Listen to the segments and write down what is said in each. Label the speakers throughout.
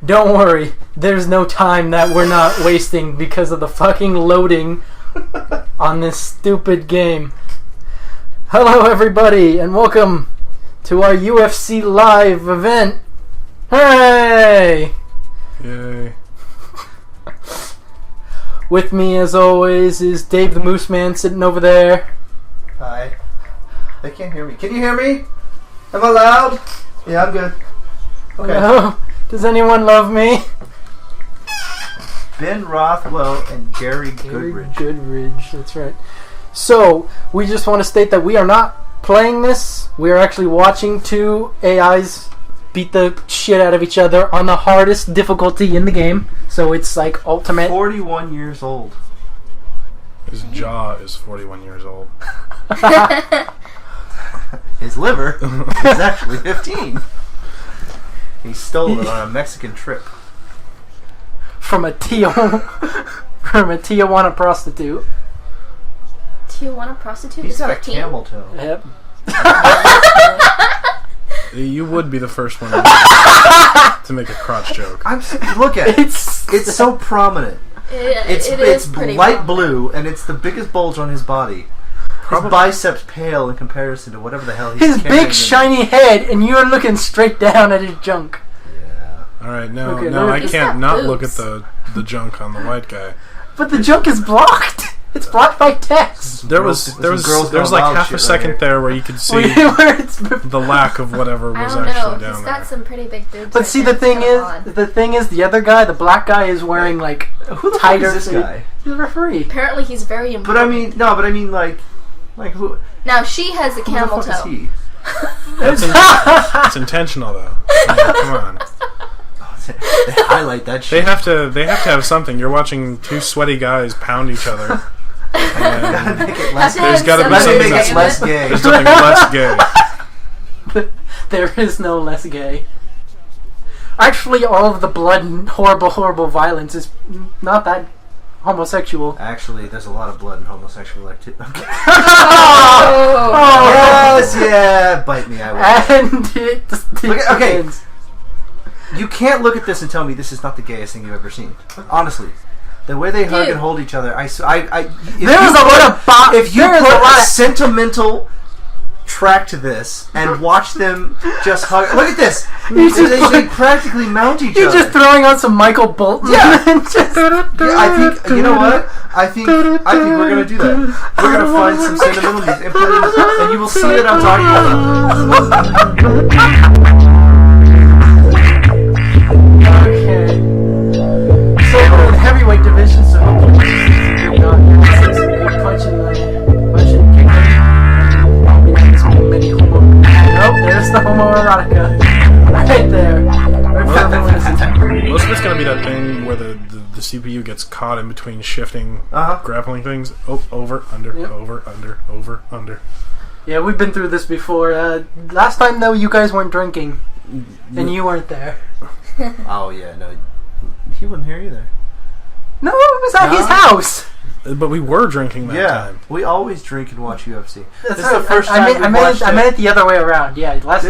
Speaker 1: Don't worry, there's no time that we're not wasting because of the fucking loading on this stupid game. Hello everybody, and welcome to our UFC Live event. Hooray!
Speaker 2: Yay.
Speaker 1: With me, as always, is Dave the Moose Man sitting over there.
Speaker 3: Hi. They can't hear me. Can you hear me? Am I loud? Yeah, I'm good. Okay.
Speaker 1: Hello. Does anyone love me?
Speaker 3: Ben Rothwell and Gary Goodridge.
Speaker 1: Goodridge, that's right. So, we just want to state that we are not playing this. We are actually watching two AIs beat the shit out of each other on the hardest difficulty in the game. So it's like ultimate.
Speaker 3: 41 years old.
Speaker 2: His jaw is 41 years old.
Speaker 3: His liver is actually 15. He stole it on a Mexican trip.
Speaker 1: From a Tijuana prostitute.
Speaker 4: Tijuana prostitute
Speaker 3: He's
Speaker 4: is
Speaker 3: got
Speaker 4: 15?
Speaker 3: a camel toe.
Speaker 1: Yep.
Speaker 2: You would be the first one to make a crotch joke.
Speaker 3: Look at it. It's so prominent.
Speaker 4: It's pretty
Speaker 3: light
Speaker 4: prominent.
Speaker 3: blue, and it's the biggest bulge on his body. His biceps pale in comparison to whatever the hell he's
Speaker 1: His
Speaker 3: carrying.
Speaker 1: big shiny head, and you're looking straight down at his junk.
Speaker 3: Yeah.
Speaker 2: Alright, now
Speaker 1: Okay,
Speaker 2: I
Speaker 4: He's
Speaker 2: can't
Speaker 4: got
Speaker 2: not look at
Speaker 4: boobs.
Speaker 2: the junk on the white guy.
Speaker 1: But the junk is blocked. It's blocked by text.
Speaker 2: There was like half a second there where you could see
Speaker 1: Where it's
Speaker 2: the lack of whatever
Speaker 4: I
Speaker 2: was
Speaker 4: don't
Speaker 2: actually
Speaker 4: know.
Speaker 2: down
Speaker 4: He's
Speaker 2: there.
Speaker 4: got some pretty big boobs.
Speaker 1: But
Speaker 4: right
Speaker 1: see,
Speaker 4: there.
Speaker 1: the
Speaker 4: It's
Speaker 1: thing is, the other guy, the black guy, is wearing like
Speaker 3: Who the fuck
Speaker 1: tighter.
Speaker 3: is this guy?
Speaker 1: He's a referee.
Speaker 4: Apparently, he's very
Speaker 3: But I
Speaker 4: important.
Speaker 3: mean, like who?
Speaker 4: Now she has a
Speaker 3: Who the
Speaker 4: camel
Speaker 3: fuck
Speaker 4: toe.
Speaker 3: is he?
Speaker 2: It's intentional though. I mean, come on.
Speaker 3: They highlight that
Speaker 2: They
Speaker 3: shit.
Speaker 2: have to have something. You're watching two sweaty guys pound each other. And
Speaker 3: Make it less
Speaker 2: there's got to be
Speaker 3: Let me
Speaker 2: something
Speaker 3: make
Speaker 2: that's
Speaker 3: it less gay.
Speaker 2: There's something less gay.
Speaker 1: There is no less gay. Actually, all of the blood and horrible violence is not that homosexual.
Speaker 3: Actually, there's a lot of blood in homosexual activity. Okay.
Speaker 1: Oh,
Speaker 3: Yes, yeah, bite me, I will.
Speaker 1: and it
Speaker 3: Okay.
Speaker 1: ends.
Speaker 3: You can't look at this and tell me this is not the gayest thing you've ever seen. Honestly. The way they hug
Speaker 4: Dude.
Speaker 3: and hold each other,
Speaker 1: There is a lot of
Speaker 3: if you
Speaker 1: there is
Speaker 3: put
Speaker 1: a lot
Speaker 3: a
Speaker 1: of
Speaker 3: sentimental track to this and watch them just hug. Look at this.
Speaker 1: He's just
Speaker 3: They practically mount each
Speaker 1: You're
Speaker 3: other.
Speaker 1: just throwing on some Michael Bolton.
Speaker 3: Yeah.
Speaker 1: And just,
Speaker 3: Yeah, I think you know what? I think we're gonna do that. We're gonna find some sentimental music and put it in, and you will see that I'm talking about.
Speaker 1: Okay. So we're in heavyweight division, so hopefully you're not punching, kicking. Many homo. Nope, there's the homoerotica. Right there.
Speaker 2: Most of it's going to be that thing where the CPU gets caught in between shifting grappling things. Oh, over, under,
Speaker 1: Yep.
Speaker 2: over, under, over, under.
Speaker 1: Yeah, we've been through this before. Last time, though, you guys weren't drinking. And you weren't there.
Speaker 3: Oh yeah, no, he wasn't here either.
Speaker 1: No, it was at his house.
Speaker 2: But we were drinking that time.
Speaker 3: We always drink and watch UFC.
Speaker 1: That's
Speaker 3: This is the
Speaker 1: right.
Speaker 3: first
Speaker 1: I
Speaker 3: time
Speaker 1: meant it the other way around. Yeah, last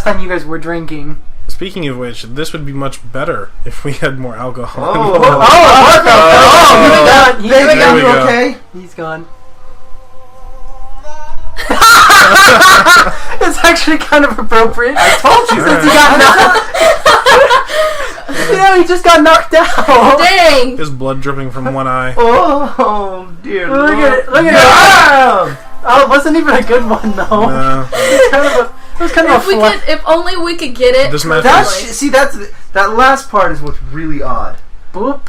Speaker 1: time you guys were drinking.
Speaker 2: Speaking of which, this would be much better if we had more alcohol.
Speaker 1: He's
Speaker 3: There we
Speaker 1: gone.
Speaker 3: go. Okay.
Speaker 1: He's gone. It's actually kind of appropriate. I told you since he got knocked. He just got knocked out.
Speaker 4: Dang!
Speaker 2: His blood dripping from one eye.
Speaker 3: Oh dear
Speaker 1: Look
Speaker 3: Lord.
Speaker 1: at it! Look at it! Oh, it wasn't even a good one though.
Speaker 2: No.
Speaker 1: It was kind of a fluff.
Speaker 4: If only we could get it.
Speaker 2: This match
Speaker 3: That last part is what's really odd.
Speaker 1: Boop.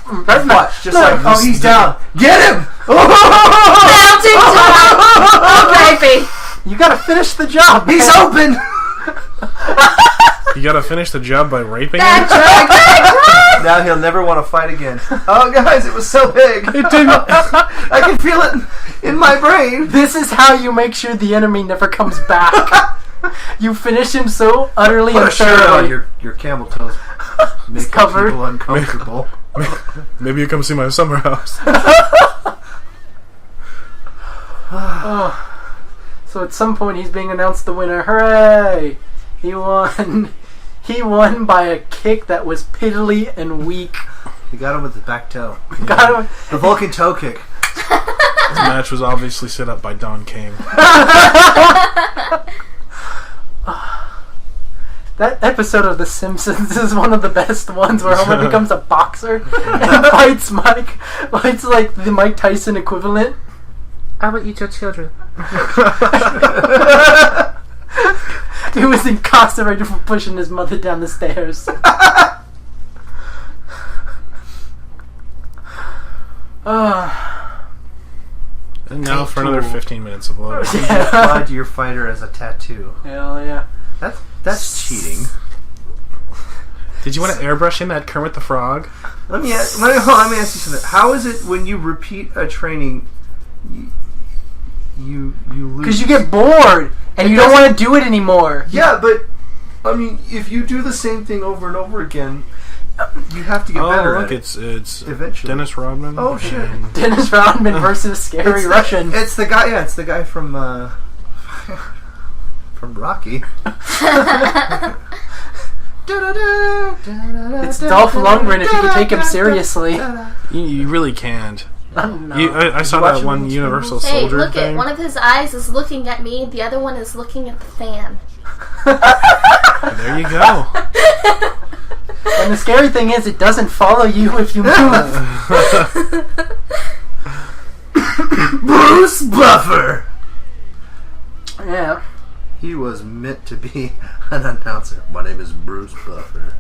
Speaker 3: Watch, just
Speaker 1: Look.
Speaker 3: like, oh, he's down. Get him!
Speaker 4: Mounting time! Oh, baby!
Speaker 1: You gotta finish the job.
Speaker 3: He's
Speaker 1: man.
Speaker 3: open!
Speaker 2: You gotta finish the job by raping him?
Speaker 3: Now he'll never want to fight again. Oh, guys, it was so big.
Speaker 2: It didn't.
Speaker 3: I can feel it in my brain.
Speaker 1: This is how you make sure the enemy never comes back. You finish him so utterly
Speaker 3: Put
Speaker 1: and
Speaker 3: a shirt on
Speaker 1: thoroughly.
Speaker 3: your camel toes. Make
Speaker 1: covered.
Speaker 3: people uncomfortable.
Speaker 2: Maybe you come see my summer house.
Speaker 1: Oh. So at some point he's being announced the winner. Hooray! He won. He won by a kick that was piddly and weak.
Speaker 3: He got him with the back toe.
Speaker 1: Got him.
Speaker 3: The Vulcan toe kick.
Speaker 2: This match was obviously set up by Don King.
Speaker 1: That episode of The Simpsons is one of the best ones where Homer becomes a boxer and fights Mike. Fights like the Mike Tyson equivalent. I will eat your children. He was incarcerated for pushing his mother down the stairs.
Speaker 2: And now for another 15 minutes of loading.
Speaker 3: You applied to your fighter as a tattoo.
Speaker 1: Hell yeah.
Speaker 3: That's cheating.
Speaker 2: Did you want to airbrush in that Kermit the Frog?
Speaker 3: Let me ask you something. How is it when you repeat a training, you lose?
Speaker 1: Because you get bored and you don't want to do it anymore.
Speaker 3: Yeah, but I mean, if you do the same thing over and over again, you have to get better at it.
Speaker 2: It's
Speaker 3: eventually.
Speaker 2: Dennis Rodman.
Speaker 3: Oh shit!
Speaker 1: Dennis Rodman versus Scary Russian.
Speaker 3: It's the guy. Yeah, it's the guy from from Rocky.
Speaker 1: It's Dolph Lundgren if you could take him seriously.
Speaker 2: You really can't.
Speaker 1: No.
Speaker 2: I saw that one Universal Soldier
Speaker 4: look
Speaker 2: thing.
Speaker 4: at one of his eyes is looking at me, the other one is looking at the fan.
Speaker 2: There you go.
Speaker 1: And the scary thing is, it doesn't follow you if you move.
Speaker 3: Bruce Buffer.
Speaker 1: Yeah.
Speaker 3: He was meant to be an announcer. My name is Bruce Buffer.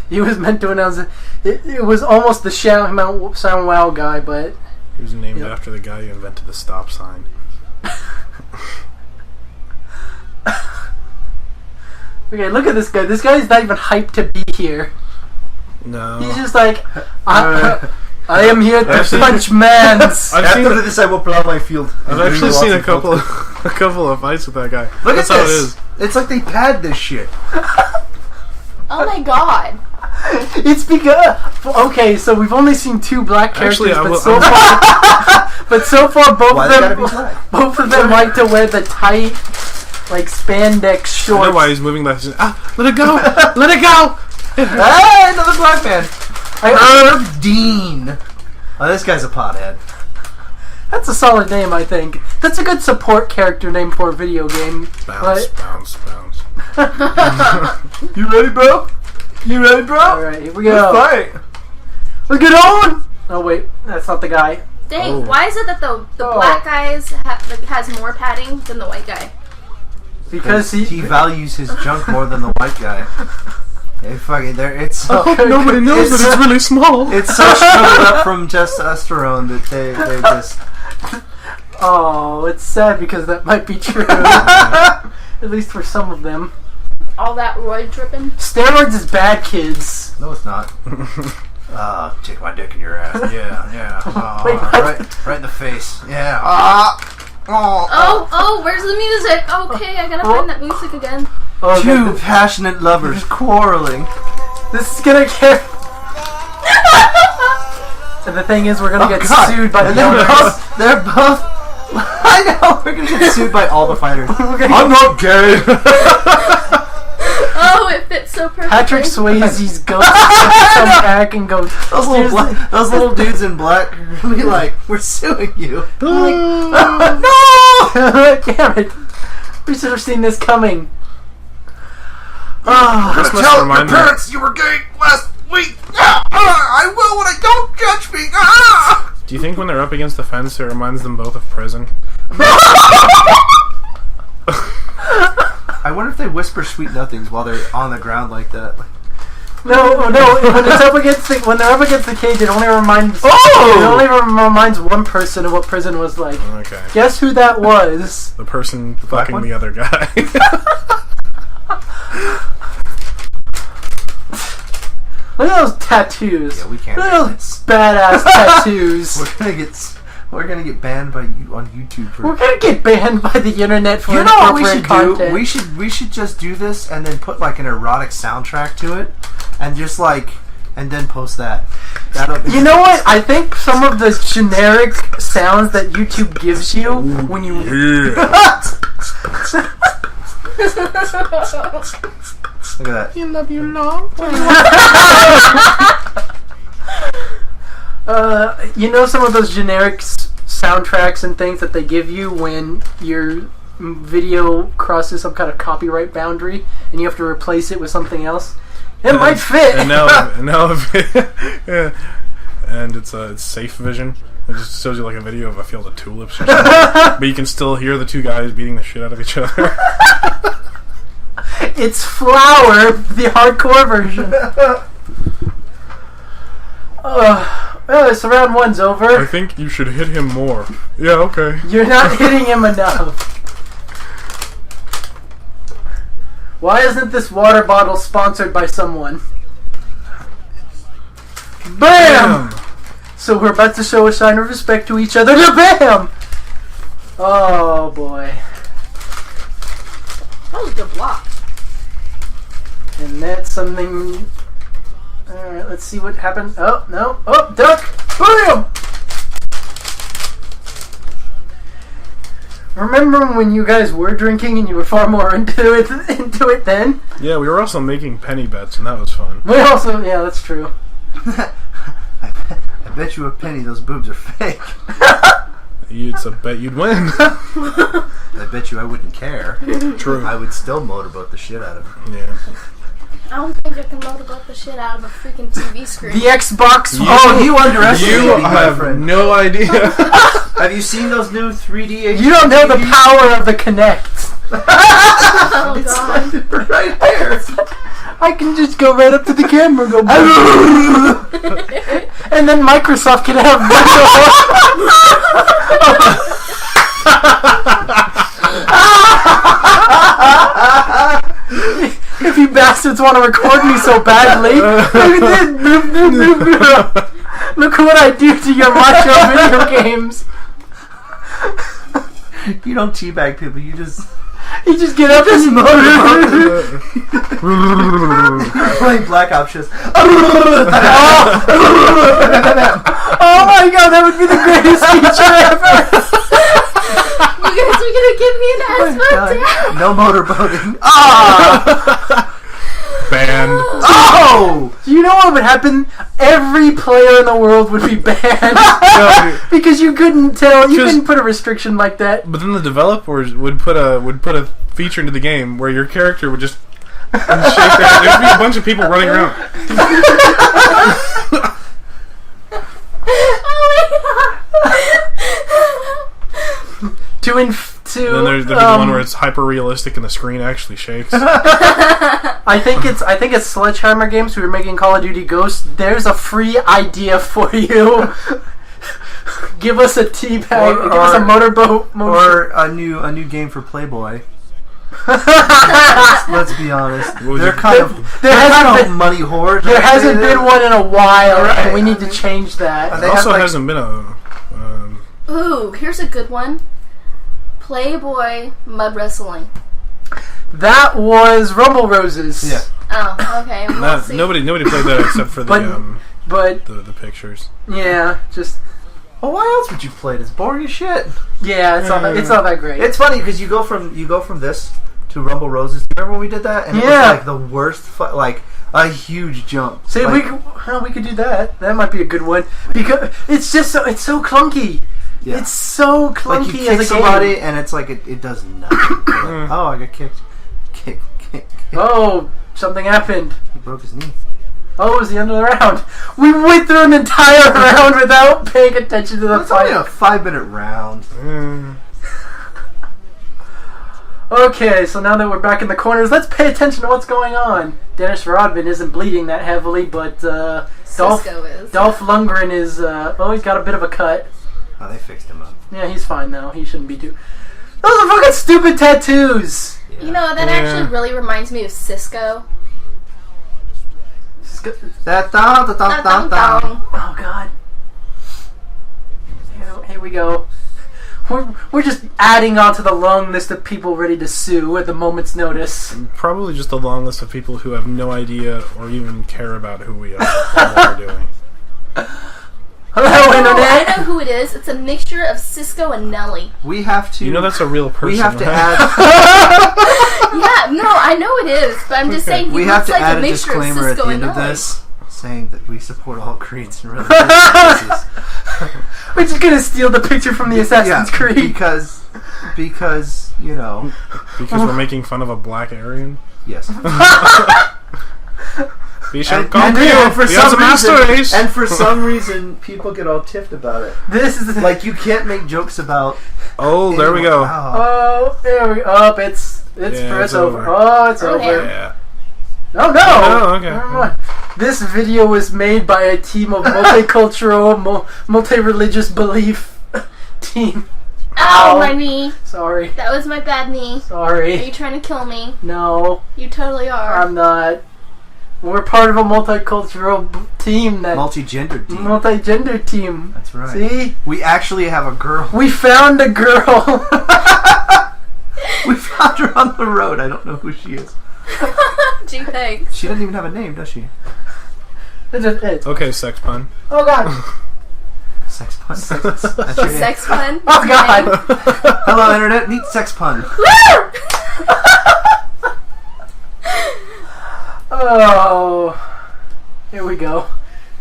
Speaker 1: He was meant to announce it. It was almost the Sound Wow guy, but...
Speaker 2: He was named after the guy who invented the stop sign.
Speaker 1: Okay, look at this guy. This guy's not even hyped to be here.
Speaker 2: No.
Speaker 1: He's just like, I am here to punch mans.
Speaker 3: After this, I will plow my field.
Speaker 2: I've actually seen a couple of fights with that guy.
Speaker 3: Look
Speaker 2: That's
Speaker 3: at
Speaker 2: how
Speaker 3: this.
Speaker 2: it is.
Speaker 3: It's like they pad this shit.
Speaker 4: Oh my god.
Speaker 1: It's because... Okay, so we've only seen two black characters,
Speaker 2: Actually,
Speaker 1: but so far both
Speaker 3: Why
Speaker 1: of
Speaker 3: they
Speaker 1: them
Speaker 3: gotta be black?
Speaker 1: both of them like to wear the tight, like spandex
Speaker 2: I
Speaker 1: shorts.
Speaker 2: know why he's moving like this. Let it go! Let it go!
Speaker 3: Hey, another black man. Herb Dean. Oh, this guy's a pothead.
Speaker 1: That's a solid name, I think. That's a good support character name for a video game.
Speaker 2: Bounce, bounce, bounce.
Speaker 3: You ready, bro? You ready, bro?
Speaker 1: Alright, here we go.
Speaker 3: Let's fight.
Speaker 1: Let's get on! Oh wait, that's not the guy.
Speaker 4: Dang, why is it that the black guys has more padding than the white guy?
Speaker 1: Because
Speaker 3: he values his junk more than the white guy. Hey, fucking there. It's so,
Speaker 2: Nobody knows that it's really small.
Speaker 3: It's so shriveled up from testosterone that they just.
Speaker 1: Oh, it's sad because that might be true. At least for some of them.
Speaker 4: All that roid dripping?
Speaker 1: Steroids is bad, kids.
Speaker 3: No, it's not. Take my dick in your ass. Yeah.
Speaker 1: Wait,
Speaker 3: right in the face. Yeah.
Speaker 4: Oh, where's the music? Okay, I gotta find that music again.
Speaker 1: Oh,
Speaker 3: Two passionate lovers quarreling.
Speaker 1: This is gonna get... And the thing is, we're gonna get sued by the owners.
Speaker 3: They're both... I know, we're gonna get sued by all the fighters. I'm not gay.
Speaker 4: Oh, it fits so perfectly.
Speaker 1: Patrick Swayze's ghost come back and go...
Speaker 3: Those little dudes in black are gonna be like, we're suing you.
Speaker 1: Like, no! Damn it. We should have seen this coming.
Speaker 2: This must remind me.
Speaker 3: You were gay last week. I will when I don't judge me.
Speaker 2: Do you think when they're up against the fence, it reminds them both of prison?
Speaker 3: I wonder if they whisper sweet nothings while they're on the ground like that.
Speaker 1: No. When it's up against when they're up against the cage, it only reminds one person of what prison was like.
Speaker 2: Okay.
Speaker 1: Guess who that was?
Speaker 2: The person fucking the other guy.
Speaker 1: Look at those tattoos.
Speaker 3: Yeah, we can't.
Speaker 1: Look at those badass tattoos.
Speaker 3: We're gonna get banned by you on YouTube.
Speaker 1: We're gonna get banned by the internet for
Speaker 3: You know what we should
Speaker 1: inappropriate
Speaker 3: do?
Speaker 1: content.
Speaker 3: We should just do this and then put like an erotic soundtrack to it, and just like and then post that.
Speaker 1: You know what? I think some of the generic sounds that YouTube gives you when you
Speaker 3: Look at that.
Speaker 2: You love you long.
Speaker 1: You know some of those generic soundtracks and things that they give you when your video crosses some kind of copyright boundary and you have to replace it with something else? It might fit.
Speaker 2: And now yeah. And it's safe vision. It just shows you like a video of a field of tulips or something. But you can still hear the two guys beating the shit out of each other.
Speaker 1: It's Flower, the hardcore version. So round one's over.
Speaker 2: I think you should hit him more. Yeah, okay.
Speaker 1: You're not hitting him enough. Why isn't this water bottle sponsored by someone? Bam! So we're about to show a sign of respect to each other. Bam! Oh boy.
Speaker 4: That was a good block.
Speaker 1: And that's something... Alright, let's see what happened. Oh, no. Oh, duck! Bam! Remember when you guys were drinking and you were far more into it then?
Speaker 2: Yeah, we were also making penny bets, and that was fun.
Speaker 1: We also... Yeah, that's true.
Speaker 3: I bet you a penny those boobs are fake.
Speaker 2: It's a bet you'd win.
Speaker 3: I bet you I wouldn't care.
Speaker 2: True.
Speaker 3: I would still motorboat the shit out of it.
Speaker 2: Yeah.
Speaker 4: I don't think I can motorboat the shit out of a freaking TV screen.
Speaker 1: The Xbox...
Speaker 3: You underestimated
Speaker 2: You
Speaker 3: me, my
Speaker 2: have
Speaker 3: friend.
Speaker 2: no idea.
Speaker 3: Have you seen those new 3D HD
Speaker 1: You don't know the
Speaker 3: TVs?
Speaker 1: power of the Kinect.
Speaker 4: Oh,
Speaker 3: It's
Speaker 4: God.
Speaker 3: like right there.
Speaker 1: I can just go right up to the camera and go... And then Microsoft can have... If you bastards want to record me so badly, look what I do to your macho video games.
Speaker 3: You don't teabag people, you just
Speaker 1: get up and motor.
Speaker 3: playing Black Ops just
Speaker 1: Oh my god, that would be the greatest feature ever.
Speaker 4: You guys are gonna give me an asthma attack.
Speaker 3: no motorboating. Ah!
Speaker 2: Banned.
Speaker 3: Oh!
Speaker 1: Do you know what would happen? Every player in the world would be banned. Because you couldn't tell. You couldn't put a restriction like that.
Speaker 2: But then the developers would put a feature into the game where your character would just shake their head. There'd be a bunch of people running around. Then there's the one where it's hyper realistic and the screen actually shakes.
Speaker 1: I think it's Sledgehammer Games who are making Call of Duty Ghosts. There's a free idea for you. Give us a teabag. Give us a motorboat.
Speaker 3: Or a new game for Playboy. Let's be honest. They're kind of money whores.
Speaker 1: There hasn't been one in a while, and we need to change that.
Speaker 2: There also hasn't been a...
Speaker 4: Ooh, here's a good one. Playboy mud wrestling.
Speaker 1: That was Rumble Roses.
Speaker 3: Yeah.
Speaker 4: Oh, okay. We'll see.
Speaker 2: Nobody played that except for the pictures.
Speaker 1: Yeah, just...
Speaker 3: Well, why else would you play it? It's boring as shit.
Speaker 1: Yeah, it's not that great.
Speaker 3: It's funny because you go from this to Rumble Roses. Do you remember when we did that? And it was like the worst, like a huge jump.
Speaker 1: See,
Speaker 3: like,
Speaker 1: we could do that. That might be a good one because it's just so clunky.
Speaker 3: Yeah.
Speaker 1: It's so clunky
Speaker 3: like you kick
Speaker 1: as a
Speaker 3: somebody
Speaker 1: game.
Speaker 3: and it's like it does nothing. Like, oh, I got kicked. Kick.
Speaker 1: Oh, something happened.
Speaker 3: He broke his knee.
Speaker 1: Oh, it was the end of the round. We went through an entire round without paying attention to the
Speaker 3: It's
Speaker 1: fight.
Speaker 3: only a 5-minute round.
Speaker 1: Okay, so now that we're back in the corners, let's pay attention to what's going on. Dennis Rodman isn't bleeding that heavily, but Dolph Lundgren is... he's got a bit of a cut.
Speaker 3: Oh, they fixed him up.
Speaker 1: Yeah, he's fine now. He shouldn't be too... Those are fucking stupid tattoos!
Speaker 3: Yeah.
Speaker 4: You know, that actually really reminds me of Cisco.
Speaker 1: Oh, God. Here we go. We're just adding on to the long list of people ready to sue at the moment's notice.
Speaker 2: Probably just a long list of people who have no idea or even care about who we are or what we're doing.
Speaker 1: Hello,
Speaker 4: I
Speaker 1: Internet!
Speaker 4: know who it is. It's a mixture of Cisco and Nelly.
Speaker 3: We have to.
Speaker 2: You know that's a real person.
Speaker 3: We have to
Speaker 2: right?
Speaker 3: add.
Speaker 4: Yeah, no, I know it is, but I'm just saying he
Speaker 3: We have
Speaker 4: looks
Speaker 3: to
Speaker 4: like
Speaker 3: add
Speaker 4: a
Speaker 3: a
Speaker 4: mixture of
Speaker 3: disclaimer at
Speaker 4: Cisco
Speaker 3: the
Speaker 4: and
Speaker 3: end of
Speaker 4: Nelly.
Speaker 3: this, saying that we support all creeds and religions.
Speaker 1: We're just gonna steal the picture from the Assassin's Creed.
Speaker 3: because you know.
Speaker 2: Because we're making fun of a black Aryan.
Speaker 3: Yes.
Speaker 2: We shall
Speaker 3: And
Speaker 2: come to you.
Speaker 3: for
Speaker 2: We have
Speaker 3: some
Speaker 2: some
Speaker 3: reason,
Speaker 2: stories.
Speaker 3: and for some reason, people get all tiffed about it.
Speaker 1: This is
Speaker 3: Like you can't make jokes about.
Speaker 2: Oh, there we go.
Speaker 3: Wow.
Speaker 1: Oh, there we go. Oh, it's over. Oh, it's
Speaker 4: Oh,
Speaker 1: over.
Speaker 2: Yeah.
Speaker 1: Oh no!
Speaker 2: Oh, okay.
Speaker 1: Never mind. This video was made by a team of multicultural, multi-religious belief team.
Speaker 4: Ow, my knee.
Speaker 1: Sorry.
Speaker 4: That was my bad knee. Are
Speaker 1: Sorry.
Speaker 4: you trying to kill me?
Speaker 1: No,
Speaker 4: You totally are.
Speaker 1: I'm not. We're part of a multicultural team that
Speaker 3: Multi-gendered team.
Speaker 1: multi-gender team.
Speaker 3: That's right.
Speaker 1: See?
Speaker 3: We actually have a girl.
Speaker 1: We found a girl.
Speaker 3: We found her on the road. I don't know who she is.
Speaker 4: Gee, thanks.
Speaker 3: She doesn't even have a name, does she?
Speaker 1: It's-
Speaker 2: Okay, sex pun.
Speaker 1: Oh god.
Speaker 3: Sex pun. That's your name.
Speaker 4: Sex pun.
Speaker 1: Oh god.
Speaker 3: Hello, internet. Neat sex pun.
Speaker 4: Woo!
Speaker 1: Oh. Here we go.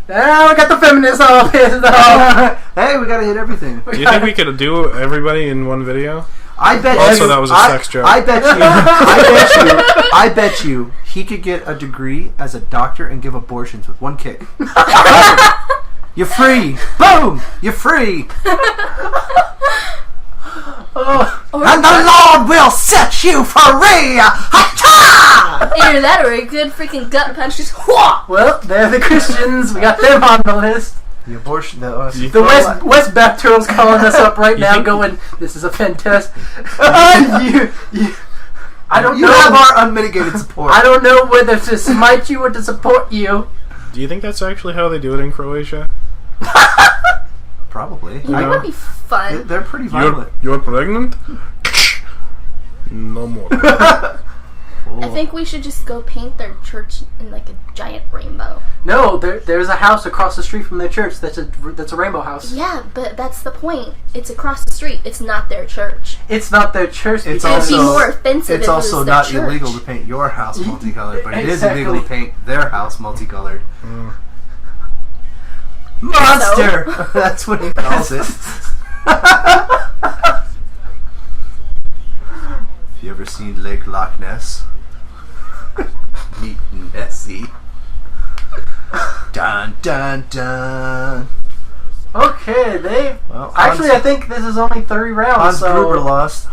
Speaker 1: Now we got the feminists all pissed off.
Speaker 3: Hey, we gotta hit everything.
Speaker 2: Do you think we could do everybody in one video?
Speaker 3: I bet
Speaker 2: Also,
Speaker 3: you.
Speaker 2: that was a sex joke.
Speaker 3: I bet you. I bet you. He could get a degree as a doctor and give abortions with one kick. You're free. Boom. You're free.
Speaker 1: Oh.
Speaker 3: And the Lord will set you free. Ha-cha!
Speaker 4: Either that or a good freaking gut punch. Just whoo!
Speaker 1: Well, they're the Christians. We got them on the list.
Speaker 3: The abortion. The
Speaker 1: West Bapter's calling us up right now,
Speaker 2: think-
Speaker 1: going, "This is a fantastic." I don't
Speaker 3: You
Speaker 1: know.
Speaker 3: have our unmitigated support.
Speaker 1: I don't know whether to smite you or to support you.
Speaker 2: Do you think that's actually how they do it in Croatia?
Speaker 3: Probably.
Speaker 4: That would be fun.
Speaker 3: They're pretty violent.
Speaker 2: You're pregnant? No more.
Speaker 4: I think we should just go paint their church in like a giant rainbow.
Speaker 1: No, there's a house across the street from their church that's a rainbow house.
Speaker 4: Yeah, but that's the point. It's across the street. It's not their church.
Speaker 1: It's not their church.
Speaker 3: It's
Speaker 1: because-
Speaker 4: It'd be more offensive
Speaker 3: It's
Speaker 4: if it
Speaker 3: also
Speaker 4: was their
Speaker 3: not
Speaker 4: church.
Speaker 3: illegal to paint your house multicolored, but it is
Speaker 1: Exactly.
Speaker 3: illegal to paint their house multicolored. Monster! That's what he calls it. Have you ever seen Lake Loch Ness? Meet Nessie. Dun dun dun.
Speaker 1: Okay, they.
Speaker 3: Well,
Speaker 1: Actually, I think this is only 3 rounds.
Speaker 3: Hans
Speaker 1: So,
Speaker 3: Gruber lost.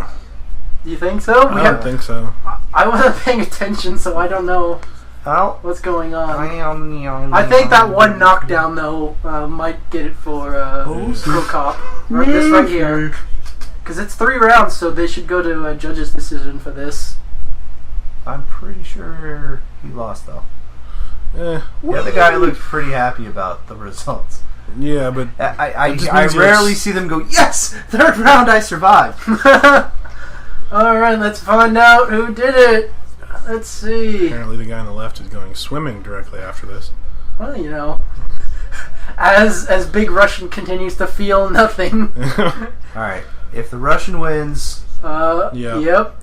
Speaker 1: do you think so?
Speaker 2: I don't think so.
Speaker 1: I wasn't paying attention, so I don't know
Speaker 3: Well,
Speaker 1: what's going on.
Speaker 3: I
Speaker 1: I think that one knockdown though might get it for Pro Cop. Right, this right here, because it's 3 rounds, so they should go to a judge's decision for this.
Speaker 3: I'm pretty sure he lost though.
Speaker 2: Eh,
Speaker 3: The other guy looked pretty happy about the results.
Speaker 2: yeah, but
Speaker 3: I
Speaker 2: It just
Speaker 3: I
Speaker 2: means
Speaker 3: rarely
Speaker 2: yes.
Speaker 3: see them go, yes! 3rd round I survived.
Speaker 1: Alright, let's find out who did it. Let's see.
Speaker 2: apparently the guy on the left is going swimming directly after this.
Speaker 1: Well, you know, as Big Russian continues to feel nothing.
Speaker 3: Alright, if the Russian wins,
Speaker 2: Yeah.
Speaker 1: Yep.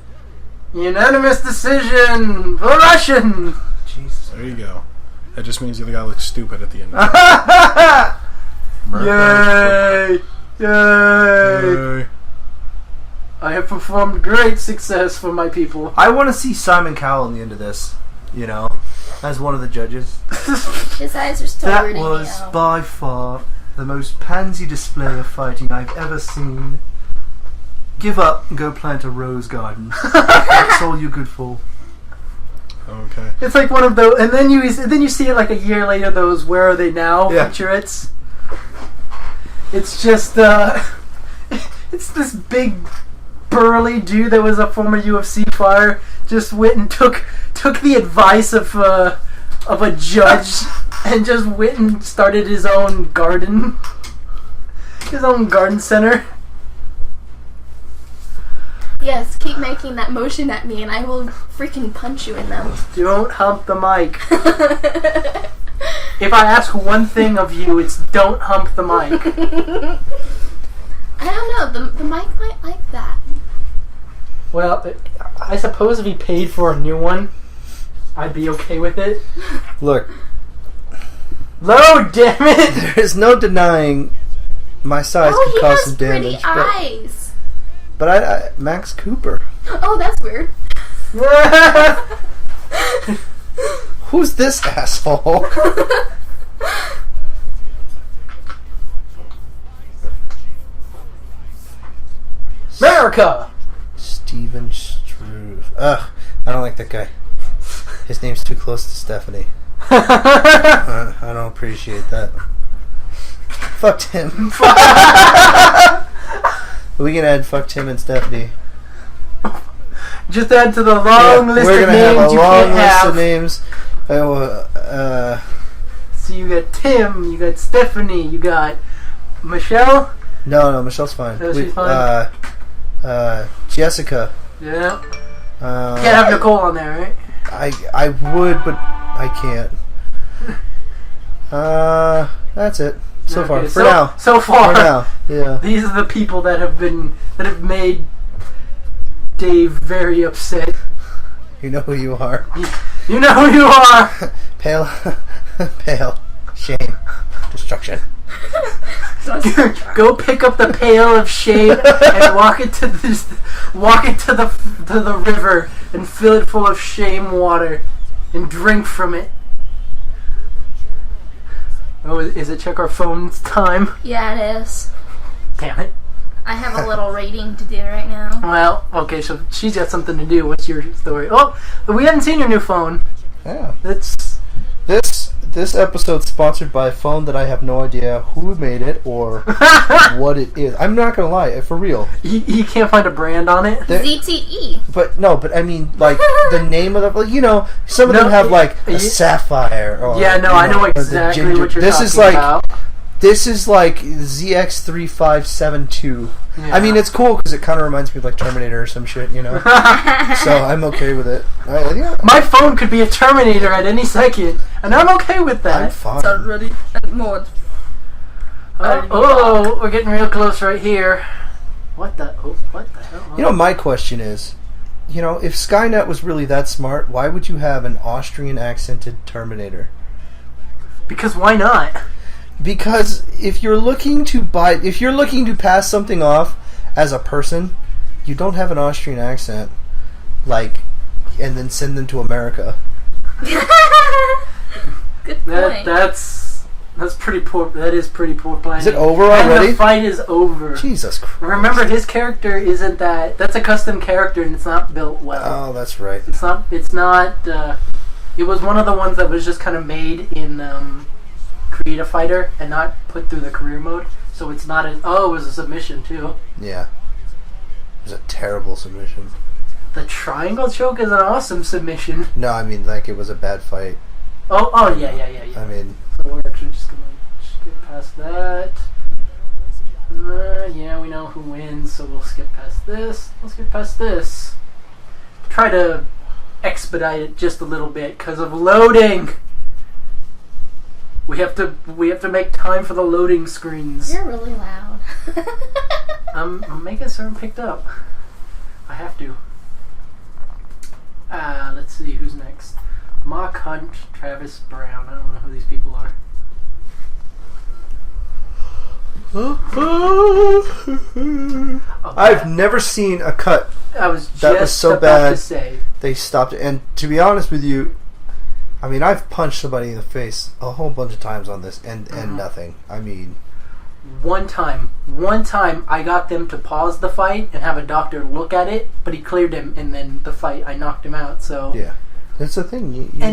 Speaker 1: Unanimous decision for Russian.
Speaker 3: Jesus.
Speaker 2: There you go. That just means the other guy looks stupid at the end.
Speaker 1: Yay! Yay!
Speaker 2: Yay.
Speaker 1: I have performed great success for my people.
Speaker 3: I want to see Simon Cowell in the end of this, you know, as one of the judges.
Speaker 4: His eyes are still
Speaker 3: That
Speaker 4: hurting
Speaker 3: was
Speaker 4: me out.
Speaker 3: by far the most pansy display of fighting I've ever seen. Give up and go plant a rose garden. That's all you're good for.
Speaker 2: Okay.
Speaker 1: It's like one of those, and then you see it like a year later. Those "Where Are They Now"
Speaker 3: Yeah.
Speaker 1: featurettes. It's just it's this big burly dude that was a former UFC fighter. Just went and took the advice of a judge and just went and started his own garden, his own garden center.
Speaker 4: Yes, keep making that motion at me and I will freaking punch you in them.
Speaker 1: Don't hump the mic. If I ask one thing of you, it's don't hump the mic.
Speaker 4: I don't know. The mic might like that.
Speaker 1: Well, I suppose if he paid for a new one, I'd be okay with it.
Speaker 3: Look,
Speaker 1: Load, damn it!
Speaker 3: there is no denying my size
Speaker 4: Oh,
Speaker 3: can
Speaker 4: he
Speaker 3: cause
Speaker 4: has
Speaker 3: some
Speaker 4: pretty
Speaker 3: damage.
Speaker 4: eyes.
Speaker 3: But I Max Cooper.
Speaker 4: Oh, that's weird.
Speaker 3: Who's this asshole?
Speaker 1: America!
Speaker 3: Steven Struve. Ugh, I don't like that guy. His name's too close to Stephanie. I don't appreciate that. Fuck Tim. We can add fuck Tim and Stephanie.
Speaker 1: Just add to the long list
Speaker 3: We're
Speaker 1: of
Speaker 3: gonna have
Speaker 1: names
Speaker 3: a
Speaker 1: you
Speaker 3: long
Speaker 1: can't
Speaker 3: list
Speaker 1: have.
Speaker 3: of names.
Speaker 1: So you got Tim, you got Stephanie, you got Michelle.
Speaker 3: No, Michelle's fine.
Speaker 1: No, she's fine.
Speaker 3: Jessica.
Speaker 1: Yeah. Can't have Nicole on there, right?
Speaker 3: I would, but I can't. That's it. So
Speaker 1: Okay,
Speaker 3: far. For
Speaker 1: so-
Speaker 3: now.
Speaker 1: So far.
Speaker 3: For now. Yeah.
Speaker 1: These are the people that have made Dave very upset.
Speaker 3: You know who you are.
Speaker 1: You know who you are.
Speaker 3: Pale. Pale. Shame. Destruction.
Speaker 1: Go pick up the pail of shame and walk it to the river and fill it full of shame water and drink from it. Oh, is it check our phones time?
Speaker 4: Yeah, it is.
Speaker 1: Damn it.
Speaker 4: I have a little rating to do right now.
Speaker 1: Well, okay, so she's got something to do. What's your story? Oh, we haven't seen your new phone.
Speaker 3: Yeah.
Speaker 1: That's
Speaker 3: This episode's sponsored by a phone that I have no idea who made it or what it is. I'm not gonna lie, for real.
Speaker 1: you can't find a brand on it.
Speaker 3: There-
Speaker 4: ZTE.
Speaker 3: But I mean, like the name of the, some of
Speaker 1: No,
Speaker 3: them have like a
Speaker 1: you-
Speaker 3: sapphire. Or,
Speaker 1: Yeah, no, I know
Speaker 3: or the
Speaker 1: exactly
Speaker 3: ginger.
Speaker 1: what you're
Speaker 3: This
Speaker 1: talking
Speaker 3: is like
Speaker 1: about.
Speaker 3: this is like ZX3572.
Speaker 1: Yeah.
Speaker 3: I mean, it's cool because it kind of reminds me of like Terminator or some shit, So I'm okay with it. Yeah,
Speaker 1: My phone could be a Terminator at any second, and I'm okay with
Speaker 3: I'm
Speaker 1: that.
Speaker 3: fine.
Speaker 4: Ready and more.
Speaker 1: Oh, we're getting real close right here. What the hell?
Speaker 3: My question is, if Skynet was really that smart, why would you have an Austrian accented Terminator?
Speaker 1: Because why not?
Speaker 3: Because if you're looking to pass something off as a person, you don't have an Austrian accent, and then send them to America.
Speaker 4: Good point.
Speaker 1: That's pretty poor. That is pretty poor planning.
Speaker 3: Is it over
Speaker 1: And
Speaker 3: already?
Speaker 1: the fight is over.
Speaker 3: Jesus Christ!
Speaker 1: Remember, his character isn't that. That's a custom character, and it's not built well.
Speaker 3: Oh, that's right.
Speaker 1: It's not. It's not. It was one of the ones that was just kind of made in Create a Fighter and not put through the career mode. So it's not as. Oh, it was a submission too.
Speaker 3: Yeah, it was a terrible submission.
Speaker 1: The triangle choke is an awesome submission.
Speaker 3: No, I mean it was a bad fight.
Speaker 1: Oh yeah.
Speaker 3: I mean,
Speaker 1: So we're actually just gonna skip past that. Yeah, we know who wins, so we'll skip past this. We'll skip past this. Try to expedite it just a little bit because of loading. We have to make time for the loading screens.
Speaker 4: You're really loud.
Speaker 1: I'm making sure I'm picked up. I have to. Let's see who's next. Mark Hunt, Travis Brown. I don't know who these people are.
Speaker 3: I've never seen a cut.
Speaker 1: I was
Speaker 3: That
Speaker 1: just
Speaker 3: was so
Speaker 1: about
Speaker 3: bad.
Speaker 1: to say.
Speaker 3: They stopped it, and to be honest with you, I mean, I've punched somebody in the face a whole bunch of times on this, and nothing. I mean,
Speaker 1: One time I got them to pause the fight and have a doctor look at it, but he cleared him, and then the fight I knocked him out. So
Speaker 3: yeah, that's the thing. You
Speaker 1: and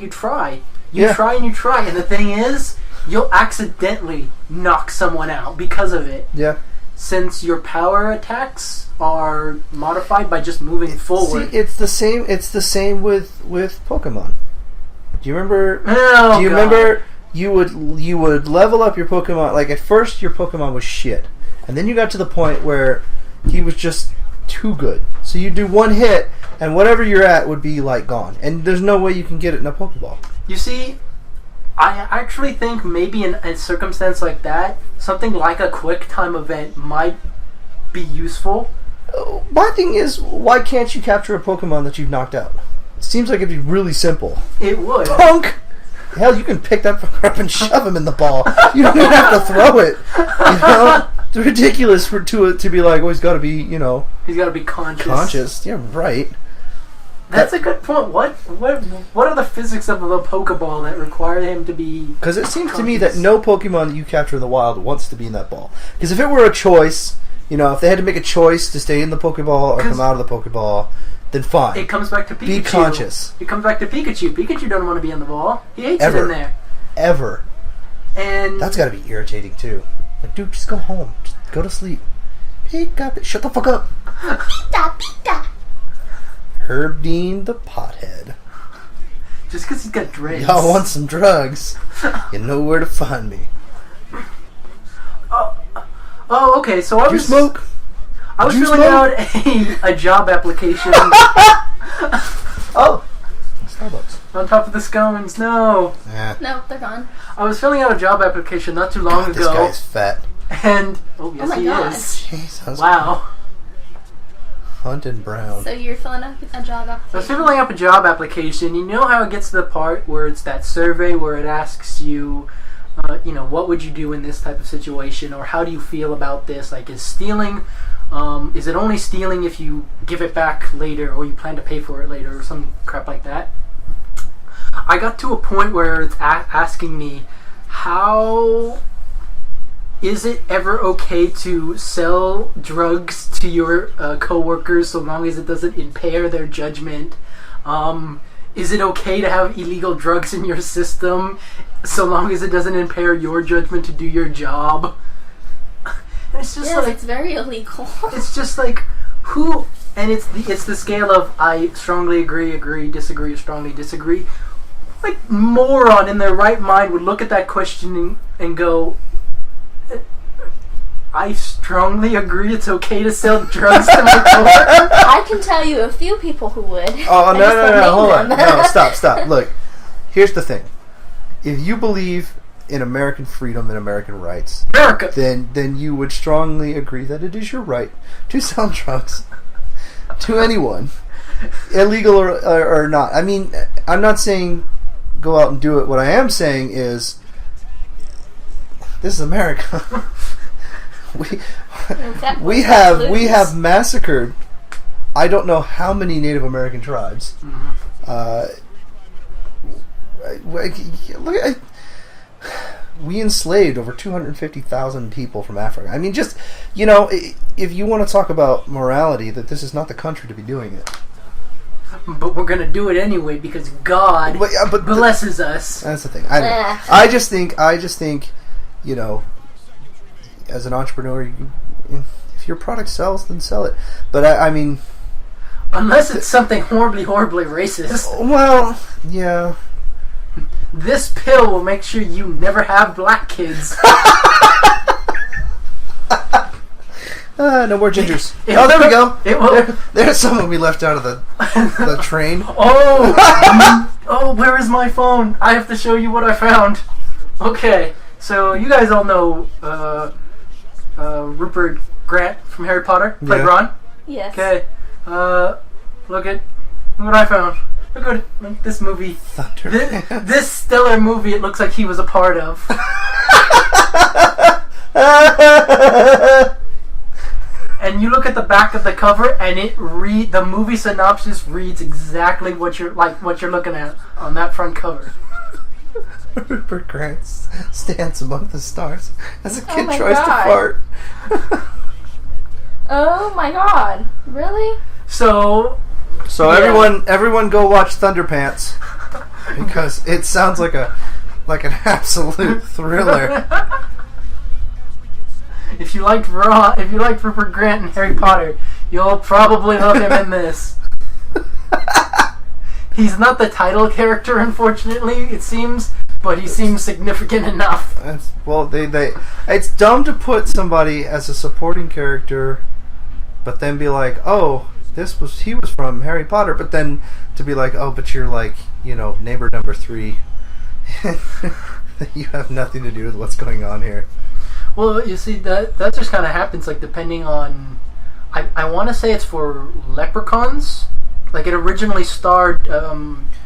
Speaker 1: you try,
Speaker 3: Yeah.
Speaker 1: and the thing is, you'll accidentally knock someone out because of it.
Speaker 3: yeah.
Speaker 1: Since your power attacks are modified by just moving forward.
Speaker 3: See, it's the same. It's the same with Pokemon. Do you remember?
Speaker 1: Oh,
Speaker 3: do you
Speaker 1: God.
Speaker 3: remember? You would level up your Pokemon. Like at first, your Pokemon was shit, and then you got to the point where he was just too good. So you do one hit, and whatever you're at would be like gone, and there's no way you can get it in a Pokeball.
Speaker 1: You see, I actually think maybe in a circumstance like that, something like a quick time event might be useful.
Speaker 3: My thing is, why can't you capture a Pokemon that you've knocked out? It seems like it'd be really simple.
Speaker 1: It would.
Speaker 3: Punk! Hell, you can pick that fucker up and shove him in the ball. You don't even have to throw it. You know? It's ridiculous to be like, oh, he's got to be, you know...
Speaker 1: He's got to be conscious.
Speaker 3: Yeah, right.
Speaker 1: That's a good point. What are the physics of the Pokeball that require him to be...
Speaker 3: Because it seems to me that no Pokemon that you capture in the wild wants to be in that ball. Because if it were a choice, you know, if they had to make a choice to stay in the Pokeball or come out of the Pokeball, then fine.
Speaker 1: It comes back to Pikachu.
Speaker 3: Be conscious.
Speaker 1: It comes back to Pikachu. Pikachu doesn't want to be in the ball. He hates it in there.
Speaker 3: Ever.
Speaker 1: And
Speaker 3: that's got to be irritating, too. Like, dude, just go home. Just go to sleep. Pika, shut the fuck up.
Speaker 4: Pita.
Speaker 3: Herb Dean the pothead.
Speaker 1: Just because he's got dreads.
Speaker 3: Y'all want some drugs? You know where to find me.
Speaker 1: Oh, okay. So I was
Speaker 3: smoke.
Speaker 1: I was filling out a job application.
Speaker 3: Oh, Starbucks.
Speaker 1: On top of the scones. No.
Speaker 3: Yeah.
Speaker 4: No, they're gone.
Speaker 1: I was filling out a job application not too long ago.
Speaker 3: This guy's fat.
Speaker 1: And yes,
Speaker 4: my
Speaker 1: he
Speaker 4: gosh.
Speaker 1: is.
Speaker 3: Jesus.
Speaker 1: Wow.
Speaker 3: Hunt and Brown.
Speaker 4: So you're filling up a job application.
Speaker 1: I was filling up a job application. You know how it gets to the part where it's that survey where it asks you, what would you do in this type of situation, or how do you feel about this? Like, is stealing, is it only stealing if you give it back later, or you plan to pay for it later, or some crap like that? I got to a point where it's asking me, how is it ever okay to sell drugs to your coworkers so long as it doesn't impair their judgment? Is it okay to have illegal drugs in your system so long as it doesn't impair your judgment to do your job? And it's just
Speaker 4: it's very illegal.
Speaker 1: It's just like, who? And it's the scale of I strongly agree, disagree, strongly disagree. Like, moron in their right mind would look at that question and go, I strongly agree it's okay to sell drugs to my coworker.
Speaker 4: I can tell you a few people who would.
Speaker 3: Oh, no, hold on. No, stop. Look, here's the thing. If you believe in American freedom and American rights,
Speaker 1: America,
Speaker 3: then you would strongly agree that it is your right to sell drugs to anyone, illegal or not. I mean, I'm not saying go out and do it. What I am saying is, this is America. We have massacred I don't know how many Native American tribes. We enslaved over 250,000 people from Africa. I mean, just, if you want to talk about morality, that this is not the country to be doing it.
Speaker 1: But we're going to do it anyway because God blesses us.
Speaker 3: That's the thing. I just think, as an entrepreneur, if your product sells, then sell it. But I mean...
Speaker 1: Unless it's something horribly, horribly racist.
Speaker 3: Well, yeah.
Speaker 1: This pill will make sure you never have black kids.
Speaker 3: No more gingers. Oh, there we go. There's someone we left out of the train.
Speaker 1: Oh, where is my phone? I have to show you what I found. Okay, so you guys all know Rupert Grant from Harry Potter? Played Ron?
Speaker 4: Yes.
Speaker 1: Okay, look at what I found. Look at this movie. This stellar movie it looks like he was a part of. And you look at the back of the cover, and the movie synopsis reads exactly what you're looking at on that front cover.
Speaker 3: Rupert Grant stands among the stars as a kid tries to fart.
Speaker 4: Oh my god! Really?
Speaker 1: So
Speaker 3: everyone go watch Thunderpants because it sounds like an absolute thriller.
Speaker 1: If you liked Rupert Grant and Harry Potter, you'll probably love him in this. He's not the title character, unfortunately, it seems, but he seems significant enough.
Speaker 3: It's dumb to put somebody as a supporting character, but then be like, oh, he was from Harry Potter, but then to be like, oh, but you're like, neighbor number 3. You have nothing to do with what's going on here.
Speaker 1: Well, you see, that just kind of happens, like, depending on... I want to say it's for Leprechauns. Like, it originally starred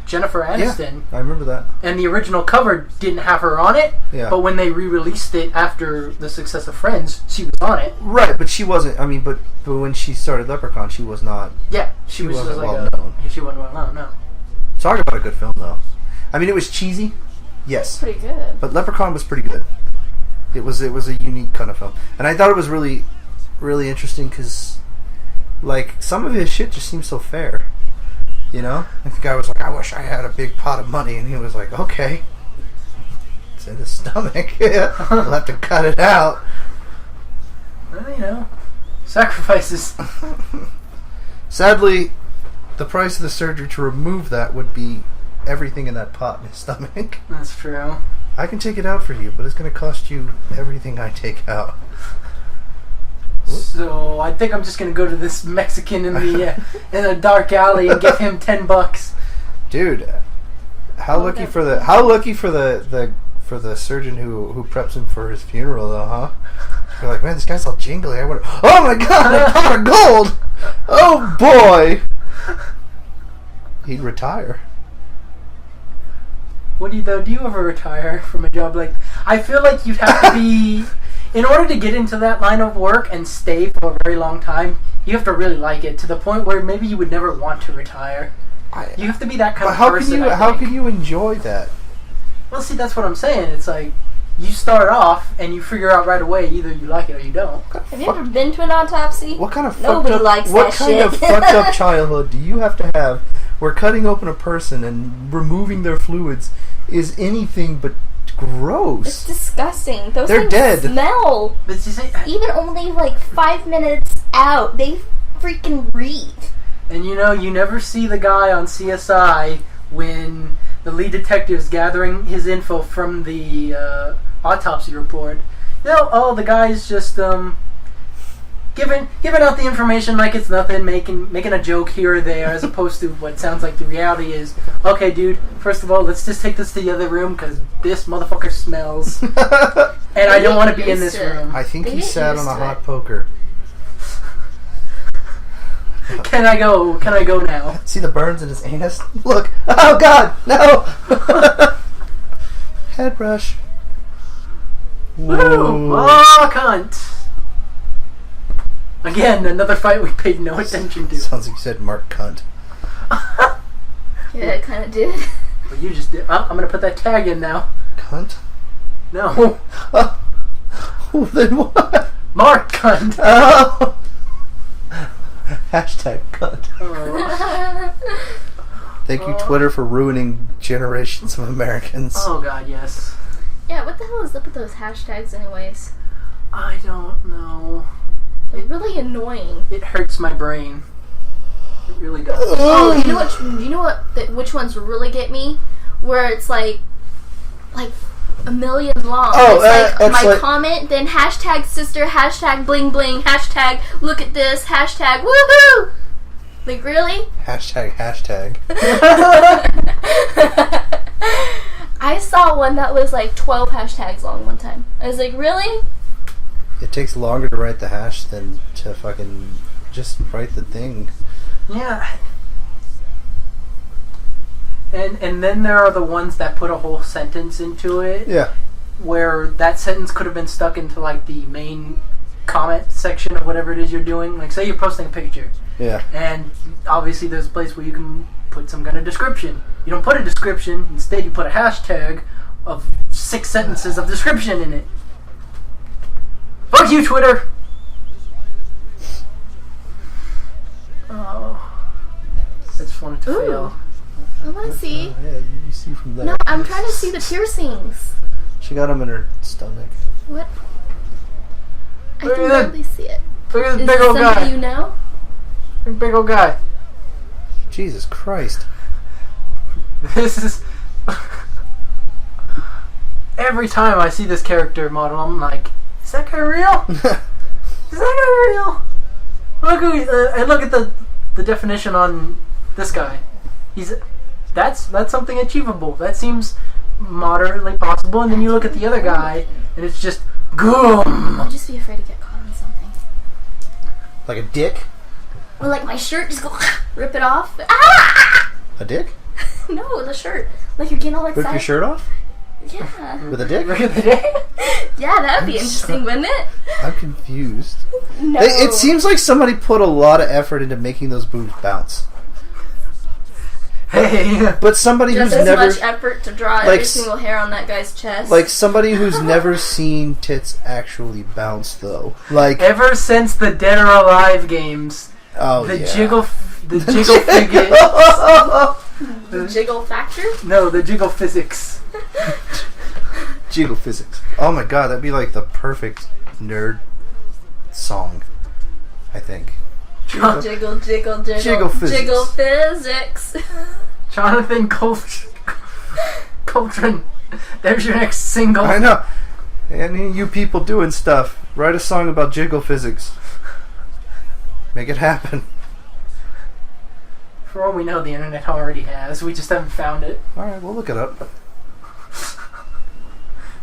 Speaker 1: Jennifer Aniston.
Speaker 3: Yeah, I remember that.
Speaker 1: And the original cover didn't have her on it.
Speaker 3: Yeah.
Speaker 1: But when they re-released it after the success of Friends, she was on it.
Speaker 3: Right, but she wasn't... I mean, but when she started Leprechaun, she was not...
Speaker 1: Yeah, she was
Speaker 3: wasn't
Speaker 1: just
Speaker 3: well known.
Speaker 1: She wasn't well known, no.
Speaker 3: Talk about a good film, though. I mean, it was cheesy. Yes.
Speaker 4: Pretty good.
Speaker 3: But Leprechaun was pretty good. It was a unique kind of film. And I thought it was really, really interesting because, like, some of his shit just seems so fair. You know? Like, the guy was like, I wish I had a big pot of money. And he was like, okay. It's in his stomach. We'll have to cut it out.
Speaker 1: Well, you know, sacrifices.
Speaker 3: Sadly, the price of the surgery to remove that would be everything in that pot in his stomach.
Speaker 1: That's true.
Speaker 3: I can take it out for you, but it's going to cost you everything I take out.
Speaker 1: So I think I'm just gonna go to this Mexican in the in a dark alley and give him $10.
Speaker 3: Dude, how lucky for the surgeon who preps him for his funeral, though, huh? You're like, man, this guy's all jingly. I wonder, oh my god, a pot of gold! Oh boy! He'd retire.
Speaker 1: What do you ever retire from a job like? I feel like you'd have to be, in order to get into that line of work and stay for a very long time, you have to really like it to the point where maybe you would never want to retire. You have to be that kind of person.
Speaker 3: How can you enjoy that?
Speaker 1: Well, see, that's what I'm saying. It's like you start off and you figure out right away either you like it or you don't.
Speaker 4: Have you ever been to an autopsy?
Speaker 3: What kind of
Speaker 4: Nobody likes that
Speaker 3: What kind of fucked up childhood do you have to have where cutting open a person and removing their fluids is anything but gross?
Speaker 4: It's disgusting. Those
Speaker 3: They're
Speaker 4: things
Speaker 3: dead.
Speaker 4: smell.
Speaker 1: But you see,
Speaker 4: Even only like 5 minutes out, they freaking reek.
Speaker 1: and you know, you never see the guy on CSI when the lead detective's gathering his info from the autopsy report. You know, oh, the guy's just giving out the information like it's nothing, making a joke here or there, as opposed to what sounds like the reality is. Okay, dude. First of all, let's just take this to the other room because this motherfucker smells, and I don't want to be in this room.
Speaker 3: I think
Speaker 4: They
Speaker 3: he
Speaker 4: get
Speaker 3: sat
Speaker 4: used
Speaker 3: on a
Speaker 4: to
Speaker 3: hot
Speaker 4: it.
Speaker 3: poker.
Speaker 1: Can I go? Can I go now?
Speaker 3: See the burns in his anus? Look! Oh god! No! Head rush.
Speaker 1: Woo! Oh, cunt! Again, another fight we paid no attention to.
Speaker 3: Sounds like you said Mark Cunt.
Speaker 4: Yeah, it kind of did.
Speaker 1: But you just did. I'm gonna put that tag in now.
Speaker 3: Cunt?
Speaker 1: No.
Speaker 3: Oh, then what?
Speaker 1: Mark cunt.
Speaker 3: Oh! Hashtag cunt.
Speaker 1: Oh.
Speaker 3: Thank you, Twitter, for ruining generations of Americans.
Speaker 1: Oh god, yes.
Speaker 4: Yeah, what the hell is up with those hashtags anyways?
Speaker 1: I don't know.
Speaker 4: They're really annoying.
Speaker 1: It hurts my brain. It really does.
Speaker 4: Oh, you know what? Which ones really get me? Where it's like a million long.
Speaker 3: Oh,
Speaker 4: it's like
Speaker 3: it's
Speaker 4: my
Speaker 3: like-
Speaker 4: comment, then hashtag sister, hashtag bling bling, hashtag look at this, hashtag woohoo. Like really?
Speaker 3: Hashtag.
Speaker 4: I saw one that was like 12 hashtags long one time. I was like, really?
Speaker 3: It takes longer to write the hash than to fucking just write the thing.
Speaker 1: Yeah. And then there are the ones that put a whole sentence into it.
Speaker 3: Yeah.
Speaker 1: Where that sentence could have been stuck into like the main comment section of whatever it is you're doing. Like say you're posting a picture.
Speaker 3: Yeah.
Speaker 1: And obviously there's a place where you can put some kind of description. You don't put a description, instead you put a hashtag of 6 sentences of description in it. Fuck you, Twitter! Oh. I just wanted to
Speaker 4: Ooh.
Speaker 1: fail.
Speaker 4: I want to see.
Speaker 3: Yeah, you see from there.
Speaker 4: No, I'm trying to see the piercings.
Speaker 3: She got them in her stomach.
Speaker 4: What? I
Speaker 1: Look
Speaker 4: can
Speaker 1: at that.
Speaker 4: barely see it.
Speaker 1: Look at
Speaker 4: Is
Speaker 1: this
Speaker 4: this
Speaker 1: big old
Speaker 4: somebody
Speaker 1: guy.
Speaker 4: you know?
Speaker 1: Big old guy.
Speaker 3: Jesus Christ.
Speaker 1: This is... Every time I see this character model, I'm like, is that guy real? Is that guy real? And look at the definition on this guy. That's something achievable. That seems moderately possible, and then you look at the other guy, and it's just goom.
Speaker 4: I'll just be afraid to get caught in something.
Speaker 3: Like a dick?
Speaker 4: Or like my shirt, just go rip it off. Ah!
Speaker 3: A dick?
Speaker 4: No, the shirt. Like you're getting all excited.
Speaker 3: Rip your shirt off?
Speaker 4: Yeah.
Speaker 3: With a dick?
Speaker 4: Yeah, that'd be interesting, wouldn't it?
Speaker 3: I'm confused.
Speaker 4: No.
Speaker 3: It seems like somebody put a lot of effort into making those boobs bounce.
Speaker 1: Hey.
Speaker 3: But somebody
Speaker 4: just
Speaker 3: who's
Speaker 4: as
Speaker 3: never...
Speaker 4: much effort to draw every single hair on that guy's chest.
Speaker 3: Like somebody who's never seen tits actually bounce, though. Like...
Speaker 1: Ever since the Dead or Alive games, the jiggle figure...
Speaker 4: The jiggle factor?
Speaker 1: No, the jiggle physics.
Speaker 3: Jiggle physics. Oh my god, that'd be like the perfect nerd song, I think.
Speaker 4: Jiggle, jiggle, jiggle.
Speaker 3: Jiggle physics.
Speaker 4: Jiggle physics.
Speaker 1: Jonathan Coltrane. There's your next single.
Speaker 3: I know. Any of you people doing stuff, write a song about jiggle physics. Make it happen.
Speaker 1: For all we know, the internet already has. We just haven't found it.
Speaker 3: Alright, we'll look it up.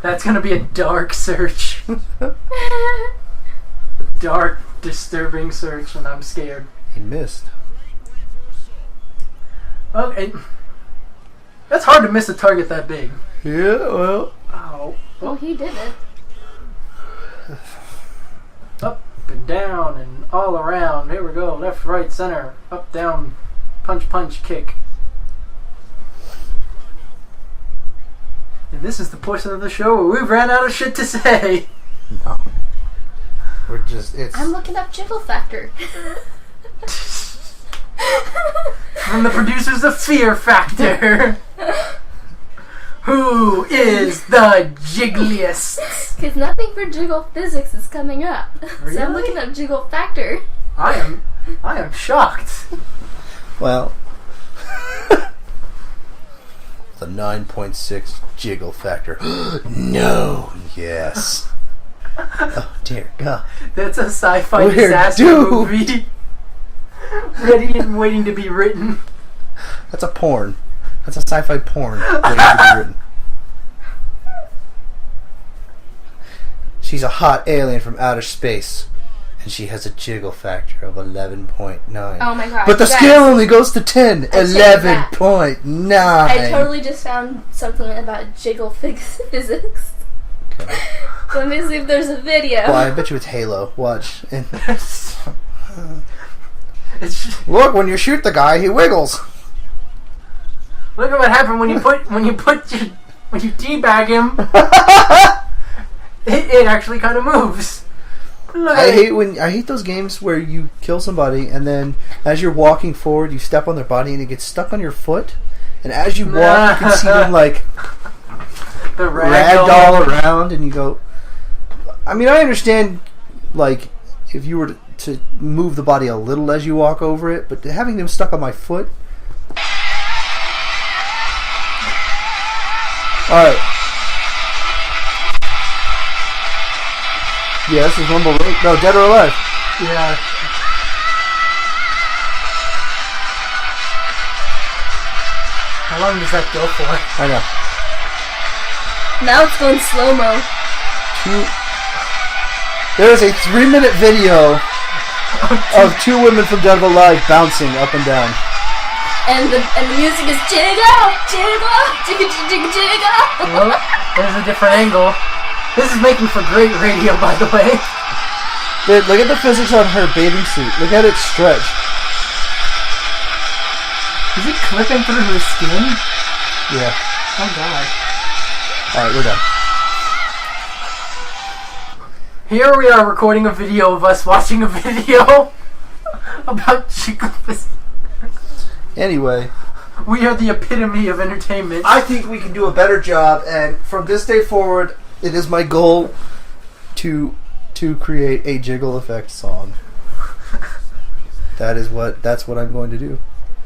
Speaker 1: That's gonna be a dark search. Dark, disturbing search, and I'm scared.
Speaker 3: He missed.
Speaker 1: Okay. That's hard to miss a target that big.
Speaker 3: Yeah, well...
Speaker 1: Oh.
Speaker 4: Well, he did it.
Speaker 1: Up and down and all around. Here we go. Left, right, center. Up, down. Punch, punch, kick. And this is the portion of the show where we've ran out of shit to say.
Speaker 3: No. We're just...
Speaker 4: I'm looking up jiggle factor.
Speaker 1: From the producers of Fear Factor. Who is the jiggliest?
Speaker 4: Because nothing for jiggle physics is coming up.
Speaker 1: Really?
Speaker 4: So I'm looking up jiggle factor.
Speaker 1: I am shocked.
Speaker 3: Well... the 9.6 jiggle factor. No! Yes. Oh, dear God.
Speaker 1: That's a sci-fi
Speaker 3: We're
Speaker 1: disaster
Speaker 3: doomed.
Speaker 1: movie. Ready and waiting to be written.
Speaker 3: That's a porn. That's a sci-fi porn waiting to be written. She's a hot alien from outer space, and she has a jiggle factor of 11.9.
Speaker 4: Oh my god.
Speaker 3: But the
Speaker 4: you guys,
Speaker 3: scale only goes to 10.
Speaker 4: I take it back.
Speaker 3: 11.9.
Speaker 4: I totally just found something about jiggle physics.
Speaker 3: Okay.
Speaker 4: Let me see if there's a video.
Speaker 3: Well, I bet you it's Halo. Watch. And
Speaker 1: It's just,
Speaker 3: look, when you shoot the guy, he wiggles.
Speaker 1: look at what happened when you teabag him. It actually kind of moves. Look
Speaker 3: I
Speaker 1: at it.
Speaker 3: hate those games where you kill somebody and then as you're walking forward, you step on their body and it gets stuck on your foot. And as you walk, you can see them like
Speaker 1: The
Speaker 3: ragdoll around, and you go. I mean, I understand, like, if you were to move the body a little as you walk over it, but having them stuck on my foot. All right. Yeah, this is Rumble Road. No, Dead or Alive.
Speaker 1: Yeah. How long does that go for?
Speaker 3: I know.
Speaker 4: Now it's going slow-mo.
Speaker 3: There is a 3-minute video of 2 women from Dead or Alive bouncing up and down.
Speaker 4: And the music is jiggle, jiggle, jiggle, jiggle, jiggle.
Speaker 1: Well, there's a different angle. This is making for great radio, by the way.
Speaker 3: Dude, look at the physics on her bathing suit. Look at it stretch.
Speaker 1: Is it clipping through her skin?
Speaker 3: Yeah.
Speaker 1: Oh god.
Speaker 3: Alright, we're done.
Speaker 1: Here we are recording a video of us watching a video about jiggle physics.
Speaker 3: Anyway,
Speaker 1: We are the epitome of entertainment.
Speaker 3: I think we can do a better job, and from this day forward, it is my goal to create a jiggle effect song. That's what I'm going to do.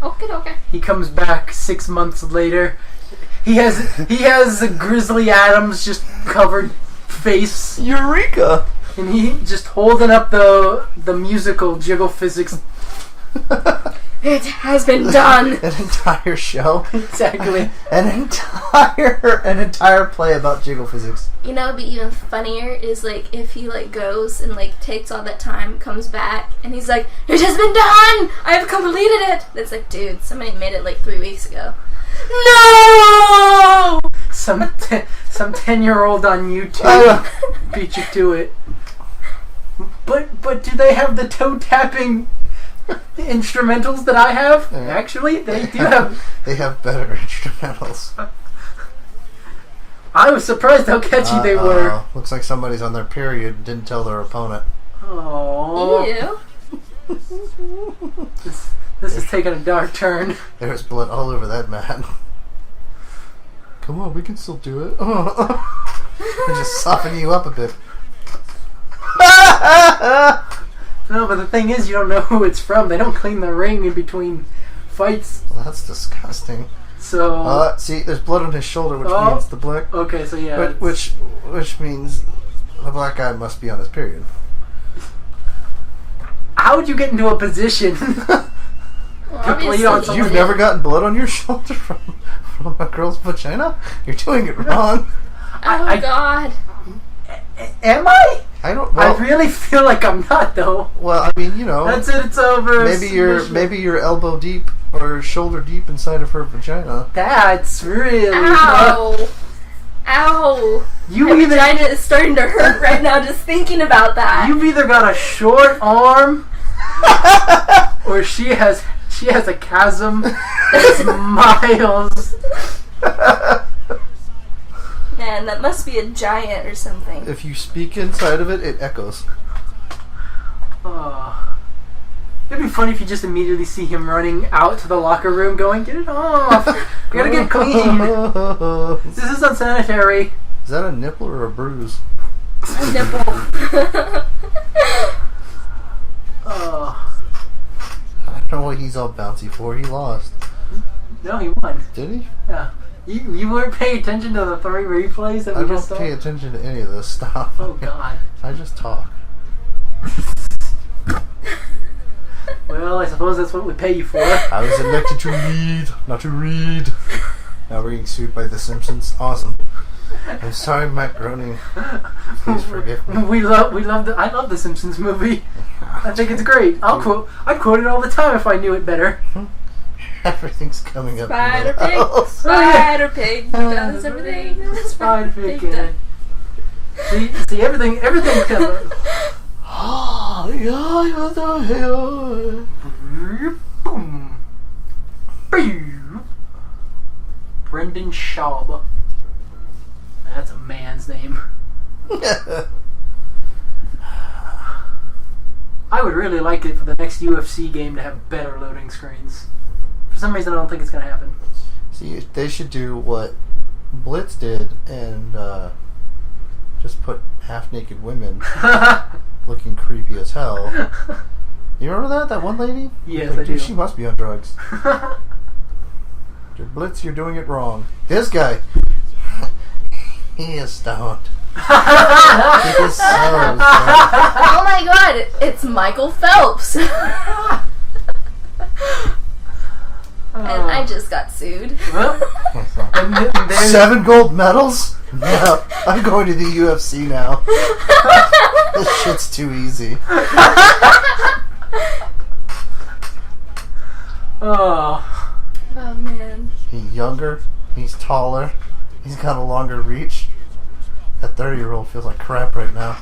Speaker 4: Okay.
Speaker 1: He comes back 6 months later. He has a Grizzly Adams just covered face,
Speaker 3: Eureka!
Speaker 1: and he just holding up the musical jiggle physics.
Speaker 4: It has been done.
Speaker 3: An entire show.
Speaker 1: Exactly.
Speaker 3: An entire play about jiggle physics.
Speaker 4: You know, it'd be even funnier is like if he like goes and like takes all that time, comes back, and he's like, "It has been done. I have completed it." It's like, dude, somebody made it like 3 weeks ago. No.
Speaker 1: Some 10-year-old on YouTube beat you to it. But do they have the toe tapping instrumentals that I have?
Speaker 3: Yeah.
Speaker 1: Actually, they do have.
Speaker 3: They have better instrumentals.
Speaker 1: I was surprised how catchy they were.
Speaker 3: Looks like somebody's on their period and didn't tell their opponent.
Speaker 1: Oh.
Speaker 4: Ew.
Speaker 1: This is taking a dark turn.
Speaker 3: There's blood all over that man. Come on, we can still do it. We're just soften you up a bit.
Speaker 1: No, but the thing is, you don't know who it's from. They don't clean the ring in between fights.
Speaker 3: Well, that's disgusting.
Speaker 1: So.
Speaker 3: See, there's blood on his shoulder, which means the black.
Speaker 1: Okay, so yeah.
Speaker 3: Which means the black guy must be on his period.
Speaker 1: How would you get into a position?
Speaker 4: Obviously.
Speaker 3: You've never gotten blood on your shoulder from a girl's vagina? You're doing it wrong.
Speaker 4: Oh God.
Speaker 1: Am I?
Speaker 3: I don't.
Speaker 1: I really feel like I'm not, though.
Speaker 3: Well, I mean, you know.
Speaker 1: That's it. It's over.
Speaker 3: Maybe you're elbow deep or shoulder deep inside of her vagina.
Speaker 1: That's really.
Speaker 4: Ow. Ow. My vagina is starting to hurt right now just thinking about that.
Speaker 1: You've either got a short arm, or she has a chasm that's miles.
Speaker 4: Man, that must be a giant or something.
Speaker 3: If you speak inside of it, it echoes.
Speaker 1: It'd be funny if you just immediately see him running out to the locker room going, "Get it off! We gotta get clean. This is unsanitary."
Speaker 3: Is that a nipple or a bruise?
Speaker 4: A nipple.
Speaker 3: I don't know what he's all bouncy for. He lost.
Speaker 1: No, he won.
Speaker 3: Did he?
Speaker 1: Yeah. You weren't paying attention to the 3 replays that we just saw?
Speaker 3: I don't pay attention to any of this stuff.
Speaker 1: Oh, God.
Speaker 3: I just talk.
Speaker 1: Well, I suppose that's what we pay you for.
Speaker 3: I was elected to lead, not to read. Now we're getting sued by The Simpsons. Awesome. I'm sorry, Matt Groening. Please forgive me.
Speaker 1: I love the Simpsons movie. I think it's great. I'd quote it all the time if I knew it better.
Speaker 3: Everything's coming up.
Speaker 4: Spider Pig, Spider Pig does everything.
Speaker 1: Spider Pig. See, everything's coming.
Speaker 3: Oh, yeah, what the hell?
Speaker 1: Boom. Boom. Brendan Schaub. That's a man's name. I would really like it for the next UFC game to have better loading screens. For some reason, I don't think it's going to happen.
Speaker 3: See, they should do what Blitz did and just put half-naked women looking creepy as hell. You remember that? That one lady?
Speaker 1: Yes, I do.
Speaker 3: Dude, she must be on drugs. Dude, Blitz, you're doing it wrong. This guy, he is stoned. He is so stoned.
Speaker 4: Oh my God! It's Michael Phelps. And I just got sued.
Speaker 1: Well, and
Speaker 3: 7 gold medals? No, I'm going to the UFC now. This shit's too easy.
Speaker 1: Oh
Speaker 4: Man.
Speaker 3: He's younger, he's taller, he's got a longer reach. That 30-year-old feels like crap right now.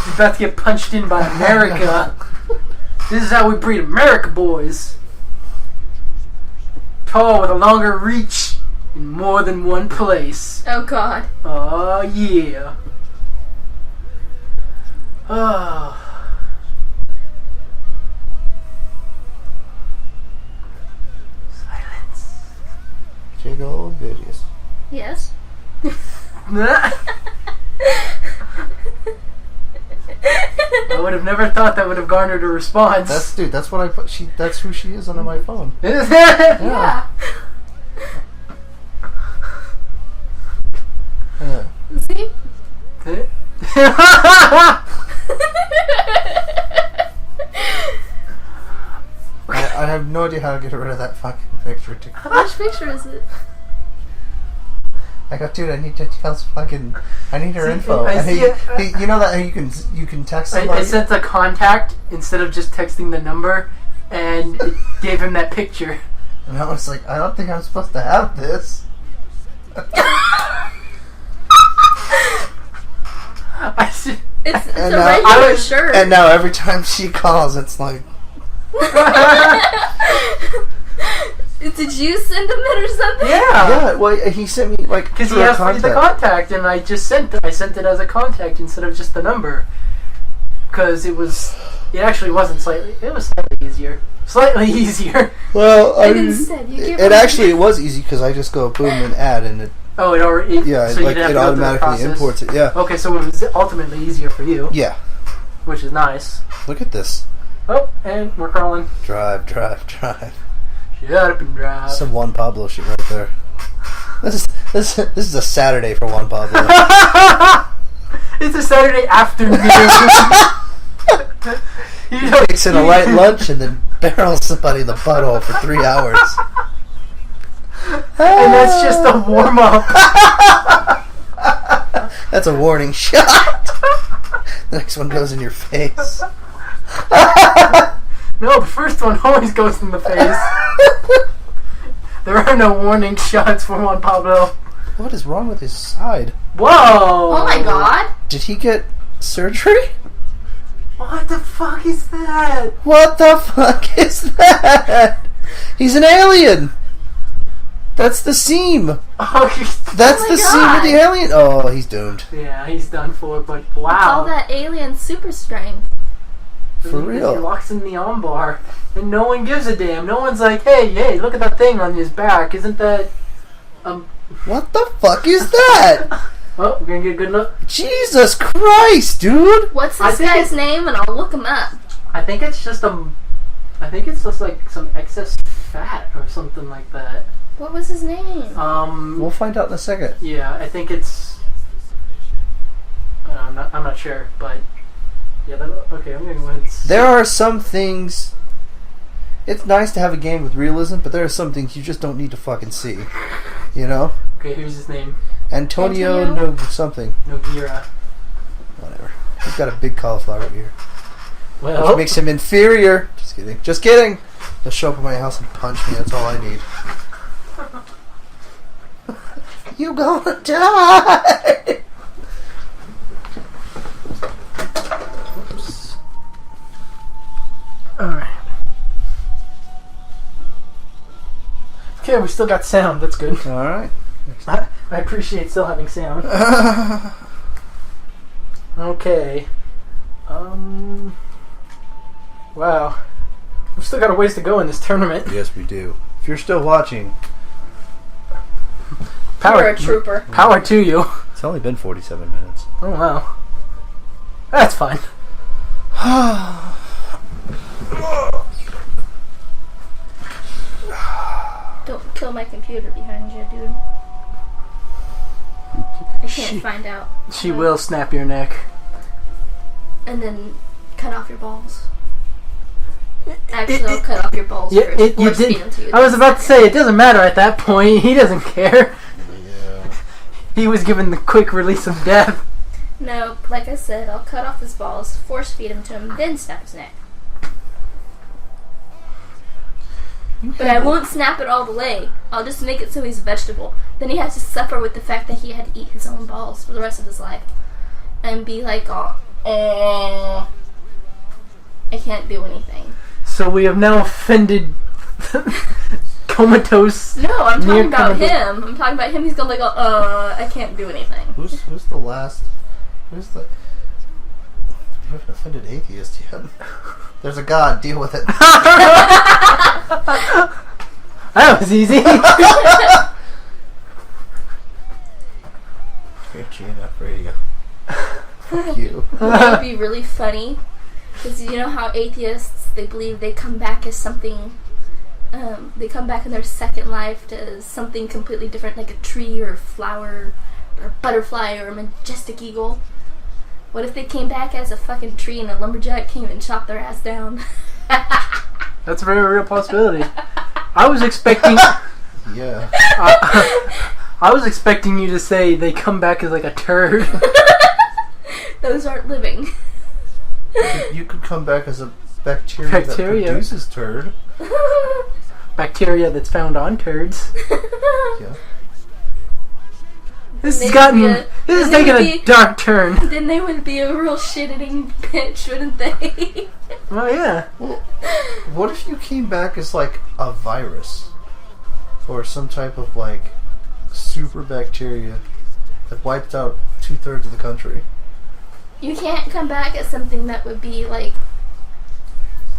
Speaker 1: He's about to get punched in by America. This is how we breed America, boys. Tall with a longer reach in more than one place.
Speaker 4: Oh God.
Speaker 1: Oh yeah. Oh. Silence.
Speaker 3: Jiggle bitties.
Speaker 4: Yes.
Speaker 1: I would have never thought that would have garnered a response.
Speaker 3: That's what I put. That's who she is on my phone.
Speaker 4: Yeah. See?
Speaker 3: I have no idea how to get rid of that fucking picture.
Speaker 4: Which picture is it?
Speaker 3: I go, dude, I need Danielle's fucking. I need her
Speaker 1: See,
Speaker 3: info.
Speaker 1: I
Speaker 3: And
Speaker 1: see it.
Speaker 3: you know that you can text somebody.
Speaker 1: I sent a contact instead of just texting the number, and it gave him that picture.
Speaker 3: And I was like, I don't think I'm supposed to have this.
Speaker 1: I should.
Speaker 4: It's a
Speaker 3: And now-
Speaker 4: regular shirt.
Speaker 3: And now every time she calls, it's like,
Speaker 4: Did you send him it or something?
Speaker 1: Yeah.
Speaker 3: yeah. Well, he sent me like
Speaker 1: Because he
Speaker 3: through a
Speaker 1: asked me the contact, and I just sent it. I sent it as a contact instead of just the number. Because it actually wasn't slightly. It was slightly easier. Slightly easier.
Speaker 3: Well,
Speaker 4: And instead, you give
Speaker 3: it
Speaker 4: him-
Speaker 3: actually it was easy because I just go boom and add, and it
Speaker 1: Oh, it already.
Speaker 3: yeah,
Speaker 1: so you
Speaker 3: like
Speaker 1: didn't have
Speaker 3: it
Speaker 1: to go through the
Speaker 3: automatically
Speaker 1: process?
Speaker 3: imports it. Yeah,
Speaker 1: Okay, so it was ultimately easier for you,
Speaker 3: yeah.
Speaker 1: which is nice.
Speaker 3: Look at this.
Speaker 1: Oh, and we're crawling.
Speaker 3: Drive.
Speaker 1: Shut up and drive.
Speaker 3: Some Juan Pablo shit right there. This is a Saturday for Juan Pablo.
Speaker 1: It's a Saturday afternoon. You
Speaker 3: He
Speaker 1: know,
Speaker 3: takes in a light lunch and then barrels somebody in the butthole for 3 hours.
Speaker 1: and that's just a warm up.
Speaker 3: That's a warning shot. The next one goes in your face.
Speaker 1: No, the first one always goes in the face. There are no warning shots for Juan Pablo.
Speaker 3: What is wrong with his side?
Speaker 1: Whoa!
Speaker 4: Oh my god.
Speaker 3: Did he get surgery?
Speaker 1: What the fuck is that?
Speaker 3: What the fuck is that? He's an alien. That's the seam.
Speaker 1: Oh,
Speaker 3: That's
Speaker 4: my
Speaker 3: the seam
Speaker 4: God.
Speaker 3: of the alien. Oh, he's doomed.
Speaker 1: yeah, he's done for, but
Speaker 4: All
Speaker 1: wow.
Speaker 4: that alien super strength.
Speaker 3: For
Speaker 1: He
Speaker 3: real.
Speaker 1: locks in the armbar, and no one gives a damn. No one's like, hey, look at that thing on his back. Isn't that...
Speaker 3: What the fuck is that?
Speaker 1: Oh, we're gonna get a good look.
Speaker 3: Jesus Christ, dude.
Speaker 4: What's
Speaker 1: I
Speaker 4: this
Speaker 1: think
Speaker 4: guy's name? And I'll look him up.
Speaker 1: I think it's just like some excess fat or something like that.
Speaker 4: What was his name?
Speaker 3: We'll find out in a second.
Speaker 1: Yeah, I think it's. I'm not sure, but yeah. Okay, I'm gonna go ahead and see.
Speaker 3: There are some things. It's nice to have a game with realism, but there are some things you just don't need to fucking see. You know?
Speaker 1: Okay, here's his name.
Speaker 3: Antonio no something.
Speaker 1: Nogueira.
Speaker 3: Whatever. He's got a big cauliflower ear.
Speaker 1: Well,
Speaker 3: Which makes him inferior. Just kidding. Just kidding. He'll show up at my house and punch me. That's all I need. You gonna die! Oops.
Speaker 1: alright. Okay, we still got sound. That's good.
Speaker 3: Alright.
Speaker 1: I appreciate still having sound. Okay. Wow. We've still got a ways to go in this tournament.
Speaker 3: Yes, we do. If you're still watching,
Speaker 4: You're a trooper.
Speaker 1: Power to you.
Speaker 3: it's only been 47 minutes.
Speaker 1: Oh wow. That's fine.
Speaker 4: Don't kill my computer behind you, dude. I can't find out.
Speaker 1: She will snap your neck.
Speaker 4: And then cut off your balls. Actually, I'll cut off your balls
Speaker 1: Yeah,
Speaker 4: first.
Speaker 1: you
Speaker 4: Or feed
Speaker 1: did.
Speaker 4: them to you
Speaker 1: I was
Speaker 4: the
Speaker 1: about to
Speaker 4: second.
Speaker 1: say it doesn't matter at that point. He doesn't care.
Speaker 3: Yeah.
Speaker 1: He was given the quick release of death.
Speaker 4: No, like I said, I'll cut off his balls, force feed him to him, then snap his neck. But I won't snap it all the way. I'll just make it so he's a vegetable. Then he has to suffer with the fact that he had to eat his own balls for the rest of his life. And be like, I can't do anything.
Speaker 1: So we have now offended comatose.
Speaker 4: No, I'm talking
Speaker 1: Near
Speaker 4: about
Speaker 1: comatose.
Speaker 4: him. I'm talking about him. He's gonna go, I can't do anything.
Speaker 3: Who's the last? Who's the? You haven't offended atheist yet. There's a God. Deal with it.
Speaker 1: That was easy.
Speaker 3: Here, GNF Radio. Fuck you.
Speaker 4: That would be really funny. Because you know how atheists, they believe they come back as something, they come back in their second life as something completely different, like a tree or a flower or a butterfly or a majestic eagle. What if they came back as a fucking tree and a lumberjack came and chopped their ass down?
Speaker 1: That's a very real possibility. I was expecting...
Speaker 3: Yeah.
Speaker 1: I was expecting you to say they come back as like a turd.
Speaker 4: Those aren't living.
Speaker 3: You could come back as a bacteria that produces turd.
Speaker 1: Bacteria that's found on turds.
Speaker 3: Yeah.
Speaker 1: This has taken a dark turn.
Speaker 4: Then they would be a real shit-eating bitch, wouldn't they?
Speaker 1: Oh yeah.
Speaker 3: Well, what if you came back as like a virus? Or some type of like super bacteria that wiped out 2/3 of the country?
Speaker 4: You can't come back as something that would be like...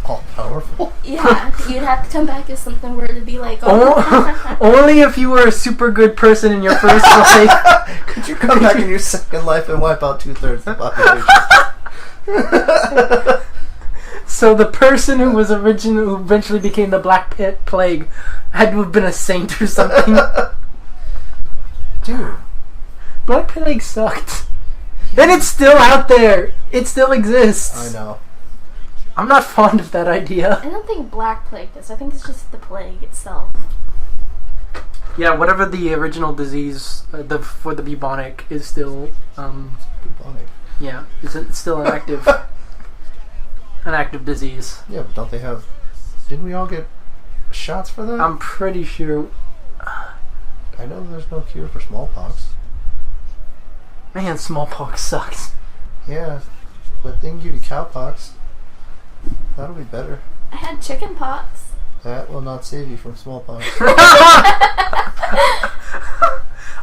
Speaker 3: All powerful?
Speaker 4: Yeah, you'd have to come back as something where it'd be like...
Speaker 1: Only if you were a super good person in your first life.
Speaker 3: Could you come back in your second life and wipe out 2/3 of the population?
Speaker 1: So the person who eventually became the Black Plague had to have been a saint or something.
Speaker 3: Dude.
Speaker 1: Black Plague sucked. And it's still out there. It still exists.
Speaker 3: I know.
Speaker 1: I'm not fond of that idea.
Speaker 4: I don't think Black Plague does. I think it's just the plague itself.
Speaker 1: Yeah, whatever the original disease for the bubonic is still...
Speaker 3: Bubonic?
Speaker 1: Yeah, it's still an active... an active disease.
Speaker 3: Yeah, but don't they have... Didn't we all get shots for that?
Speaker 1: I'm pretty sure...
Speaker 3: I know there's no cure for smallpox.
Speaker 1: Man, smallpox sucks.
Speaker 3: Yeah, but they can give you cowpox. That'll be better.
Speaker 4: I had chicken pox.
Speaker 3: That will not save you from smallpox.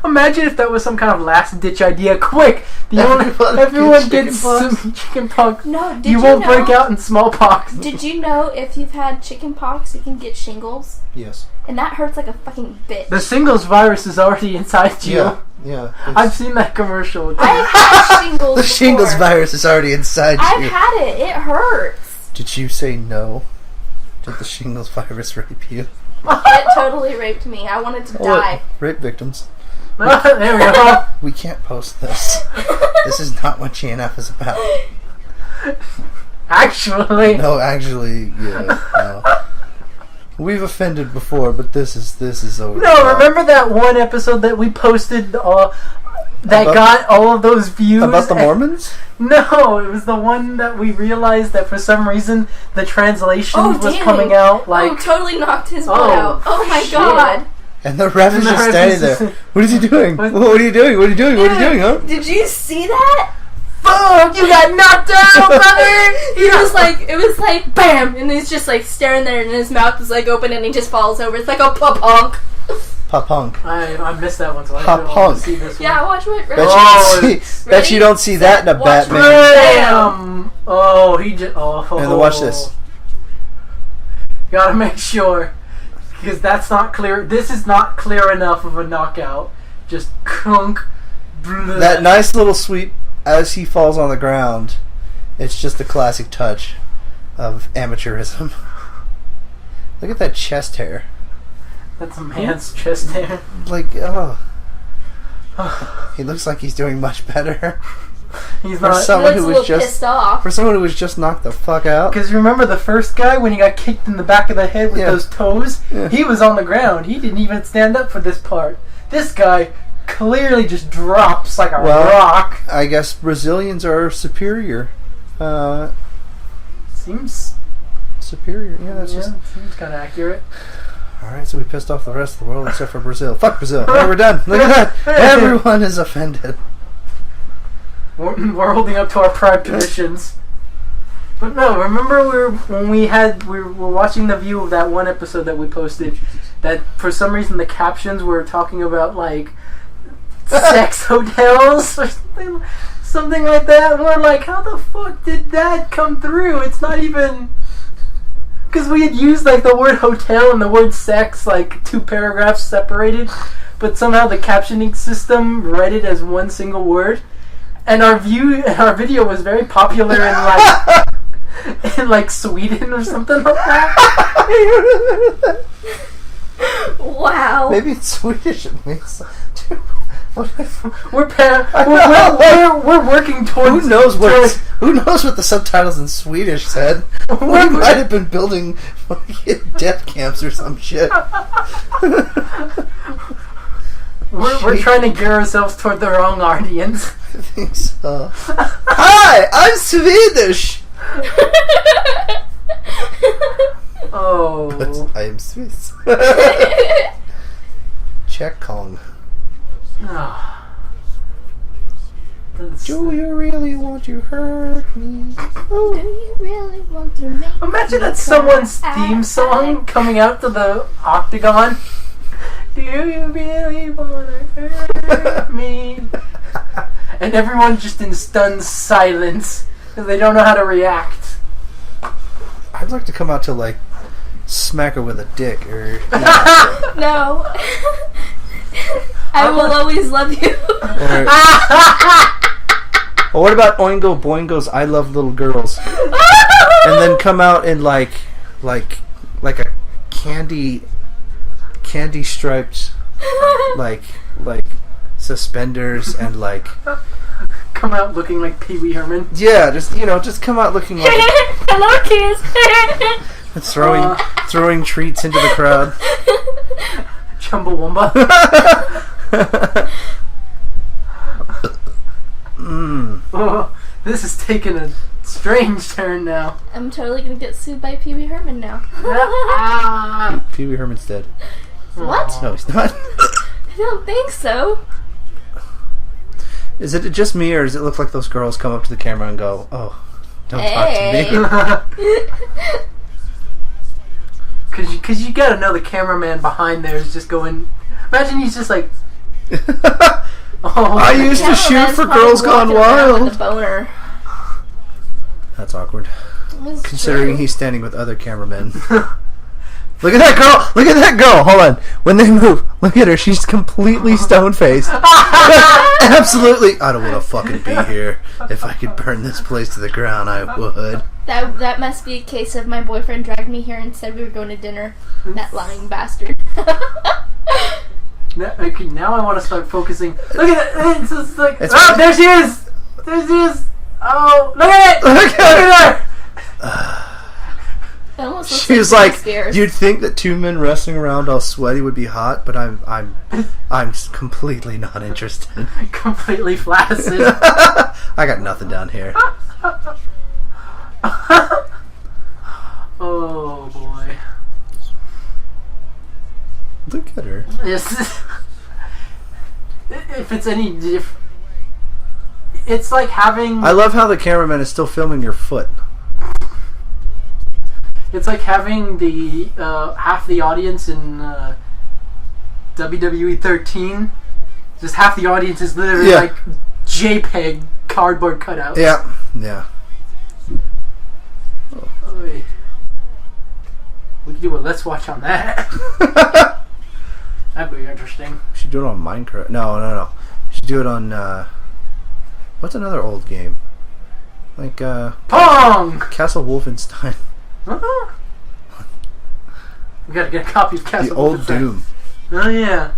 Speaker 1: Imagine if that was some kind of last-ditch idea. Quick! Everyone gets some chicken pox.
Speaker 4: No,
Speaker 1: you won't break out in smallpox.
Speaker 4: Did you know if you've had chicken pox, you can get shingles?
Speaker 3: Yes.
Speaker 4: And that hurts like a fucking bitch.
Speaker 1: The shingles virus is already inside you.
Speaker 3: Yeah.
Speaker 1: I've seen that commercial.
Speaker 4: I've had shingles
Speaker 3: The
Speaker 4: before.
Speaker 3: shingles virus is already inside you.
Speaker 4: I've had it. It hurts.
Speaker 3: Did you say no? Did the shingles virus rape you?
Speaker 4: It totally raped me. I wanted to die.
Speaker 3: Rape victims.
Speaker 1: There we go.
Speaker 3: We can't post this. This is not what GNF is about.
Speaker 1: Actually.
Speaker 3: No, actually, yeah. No. We've offended before, but this is over.
Speaker 1: No, remember that one episode that we posted that got all of those views?
Speaker 3: About the Mormons?
Speaker 1: No, it was the one that we realized that for some reason the translation was coming out like...
Speaker 4: Oh, totally knocked his butt out. Oh my god.
Speaker 3: And the ref is just standing there. What is he doing? What are you doing? What are you doing? What are you doing, huh?
Speaker 4: Did you see that?
Speaker 1: Fuck, you got knocked out, brother!
Speaker 4: It was like, bam! And he's just like staring there and his mouth is like open and he just falls over. It's like a pop-punk.
Speaker 3: Pop-punk.
Speaker 1: I missed that one, so I
Speaker 3: Pop-punk.
Speaker 1: see this one.
Speaker 4: Yeah, watch it.
Speaker 3: Bet you don't see that in a Batman.
Speaker 1: Bam! Oh, he just... Oh.
Speaker 3: And watch this.
Speaker 1: Gotta make sure. Because that's not clear. This is not clear enough of a knockout. Just crunk. Bleh.
Speaker 3: That nice little sweep as he falls on the ground. It's just a classic touch of amateurism. Look at that chest hair.
Speaker 1: That's a man's chest hair.
Speaker 3: Like, oh. He looks like he's doing much better.
Speaker 1: He's
Speaker 3: for
Speaker 1: not.
Speaker 3: Someone who was
Speaker 4: pissed off.
Speaker 3: For someone who was just knocked the fuck out.
Speaker 1: Because remember the first guy when he got kicked in the back of the head with those toes?
Speaker 3: Yeah.
Speaker 1: He was on the ground. He didn't even stand up for this part. This guy clearly just drops like a rock.
Speaker 3: I guess Brazilians are superior.
Speaker 1: Seems
Speaker 3: superior. Yeah, that's just
Speaker 1: seems kind of accurate.
Speaker 3: Alright, so we pissed off the rest of the world except for Brazil. Fuck Brazil. Okay, we're done. Look at that. Everyone is offended.
Speaker 1: We're holding up to our pride traditions. But no, remember we were watching the view of that one episode that we posted that for some reason the captions were talking about like sex hotels or something like that. And we're like, how the fuck did that come through? It's not even... Because we had used like the word hotel and the word sex like 2 paragraphs separated, but somehow the captioning system read it as one single word. And our video was very popular in like Sweden or something like that.
Speaker 4: Wow.
Speaker 3: Maybe it's Swedish. It means.
Speaker 1: We're working towards.
Speaker 3: Who knows what? Who knows what the subtitles in Swedish said? We might have been building fucking death camps or some shit.
Speaker 1: We're trying to gear ourselves toward the wrong audience.
Speaker 3: I think so. Hi, I'm Swedish!
Speaker 1: Oh.
Speaker 3: But I am Swiss. Czech Kong.
Speaker 1: Oh.
Speaker 3: Do you really want to hurt me?
Speaker 4: Do you really want to make
Speaker 1: Imagine
Speaker 4: me
Speaker 1: that's
Speaker 4: cry?
Speaker 1: someone's theme song coming out to the octagon. Do you really want to hurt me? And everyone just in stunned silence because they don't know how to react.
Speaker 3: I'd like to come out to like smack her with a dick or.
Speaker 4: No. I will always love you.
Speaker 3: Or what about Oingo Boingo's I Love Little Girls? And then come out in like a candy striped like suspenders and like
Speaker 1: Come out looking like Pee Wee Herman.
Speaker 3: yeah, just come out looking like
Speaker 4: Hello, kids.
Speaker 3: throwing treats into the crowd.
Speaker 1: Chumbawamba. Oh, this is taking a strange turn now.
Speaker 4: I'm totally gonna get sued by Pee Wee Herman now.
Speaker 3: Pee Wee Herman's dead.
Speaker 4: What?
Speaker 3: No, he's not.
Speaker 4: I don't think so.
Speaker 3: Is it just me, or does it look like those girls come up to the camera and go, "Oh, don't talk to me"?
Speaker 1: Cause you gotta know the cameraman behind there is just going. Imagine he's just like. Oh,
Speaker 3: I used to shoot for Girls Gone Wild.
Speaker 4: With a boner.
Speaker 3: That's awkward.
Speaker 4: It's
Speaker 3: Considering
Speaker 4: true.
Speaker 3: he's standing with other cameramen. Look at that girl! Look at that girl! Hold on. When they move, look at her. She's completely stone-faced. Absolutely. I don't want to fucking be here. If I could burn this place to the ground, I would.
Speaker 4: That must be a case of my boyfriend dragged me here and said we were going to dinner. That lying bastard.
Speaker 1: Okay, now I want to start focusing. Look at it! It's just like,
Speaker 3: It's
Speaker 1: oh,
Speaker 3: fine.
Speaker 1: there she is! There she is! Oh, look at it!
Speaker 3: Look at
Speaker 1: her!
Speaker 4: It almost looks
Speaker 3: She was
Speaker 4: like
Speaker 3: like,
Speaker 4: stairs.
Speaker 3: you'd think that two men wrestling around all sweaty would be hot, but I'm completely not interested.
Speaker 1: Completely flaccid.
Speaker 3: I got nothing down here.
Speaker 1: Oh boy.
Speaker 3: Look at her.
Speaker 1: Yes. If it's any diff, it's like having.
Speaker 3: I love how the cameraman is still filming your foot.
Speaker 1: It's like having the half the audience in WWE 13. Just half the audience is literally like JPEG cardboard cutouts.
Speaker 3: Yeah. Yeah.
Speaker 1: Oy. We could do a let's watch on that. That'd be interesting.
Speaker 3: We should do it on Minecraft. No. We should do it on what's another old game? Like
Speaker 1: Pong!
Speaker 3: Castle Wolfenstein.
Speaker 1: Uh-huh. We gotta get a copy of Castle
Speaker 3: The old
Speaker 1: Wolfenstein.
Speaker 3: Doom.
Speaker 1: Oh yeah.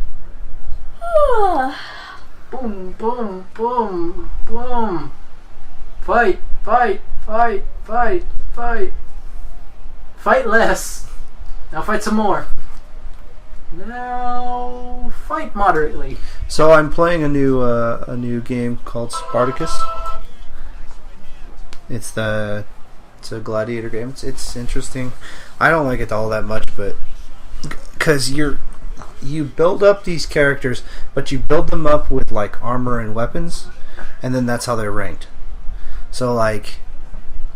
Speaker 1: Boom, boom, boom, boom. Fight, fight, fight, fight, fight. Fight less. Now fight some more. Now fight moderately.
Speaker 3: So I'm playing a new game called Spartacus. It's a gladiator game. It's interesting. I don't like it all that much, but because you build up these characters, but you build them up with like armor and weapons, and then that's how they're ranked. So like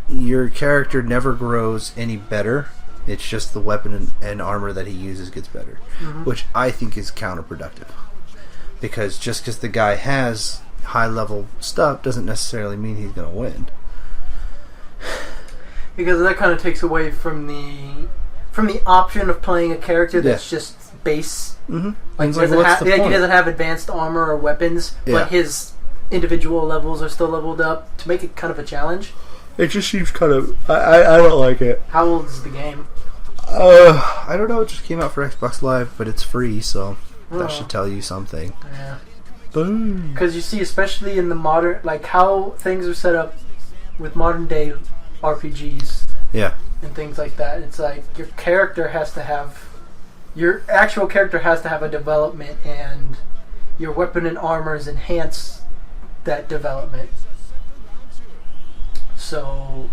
Speaker 3: your character never grows any better. It's just the weapon and armor that he uses gets better, which I think is counterproductive. Because just because the guy has high level stuff doesn't necessarily mean he's going to win.
Speaker 1: Because that kind of takes away from the option of playing a character that's just base.
Speaker 3: Mm-hmm.
Speaker 1: Like, he doesn't have advanced armor or weapons, but his individual levels are still leveled up to make it kind of a challenge.
Speaker 3: It just seems kind of... I don't like it.
Speaker 1: How old is the game?
Speaker 3: I don't know. It just came out for Xbox Live, but it's free, so that should tell you something.
Speaker 1: Yeah.
Speaker 3: Boom.
Speaker 1: Because you see, especially in the modern... Like, how things are set up with modern day RPGs
Speaker 3: Yeah.
Speaker 1: and things like that. It's like your actual character has to have a development, and your weapon and armors enhance that development. So,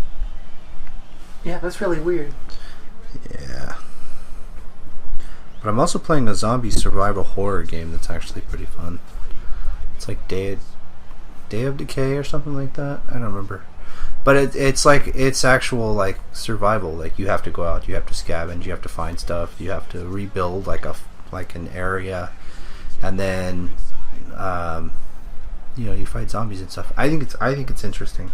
Speaker 1: yeah, that's really weird.
Speaker 3: Yeah. But I'm also playing a zombie survival horror game that's actually pretty fun. It's like Day of Decay or something like that. I don't remember. But it's actual like survival. Like you have to go out, you have to scavenge, you have to find stuff, you have to rebuild like an area, and then you fight zombies and stuff. I think it's interesting.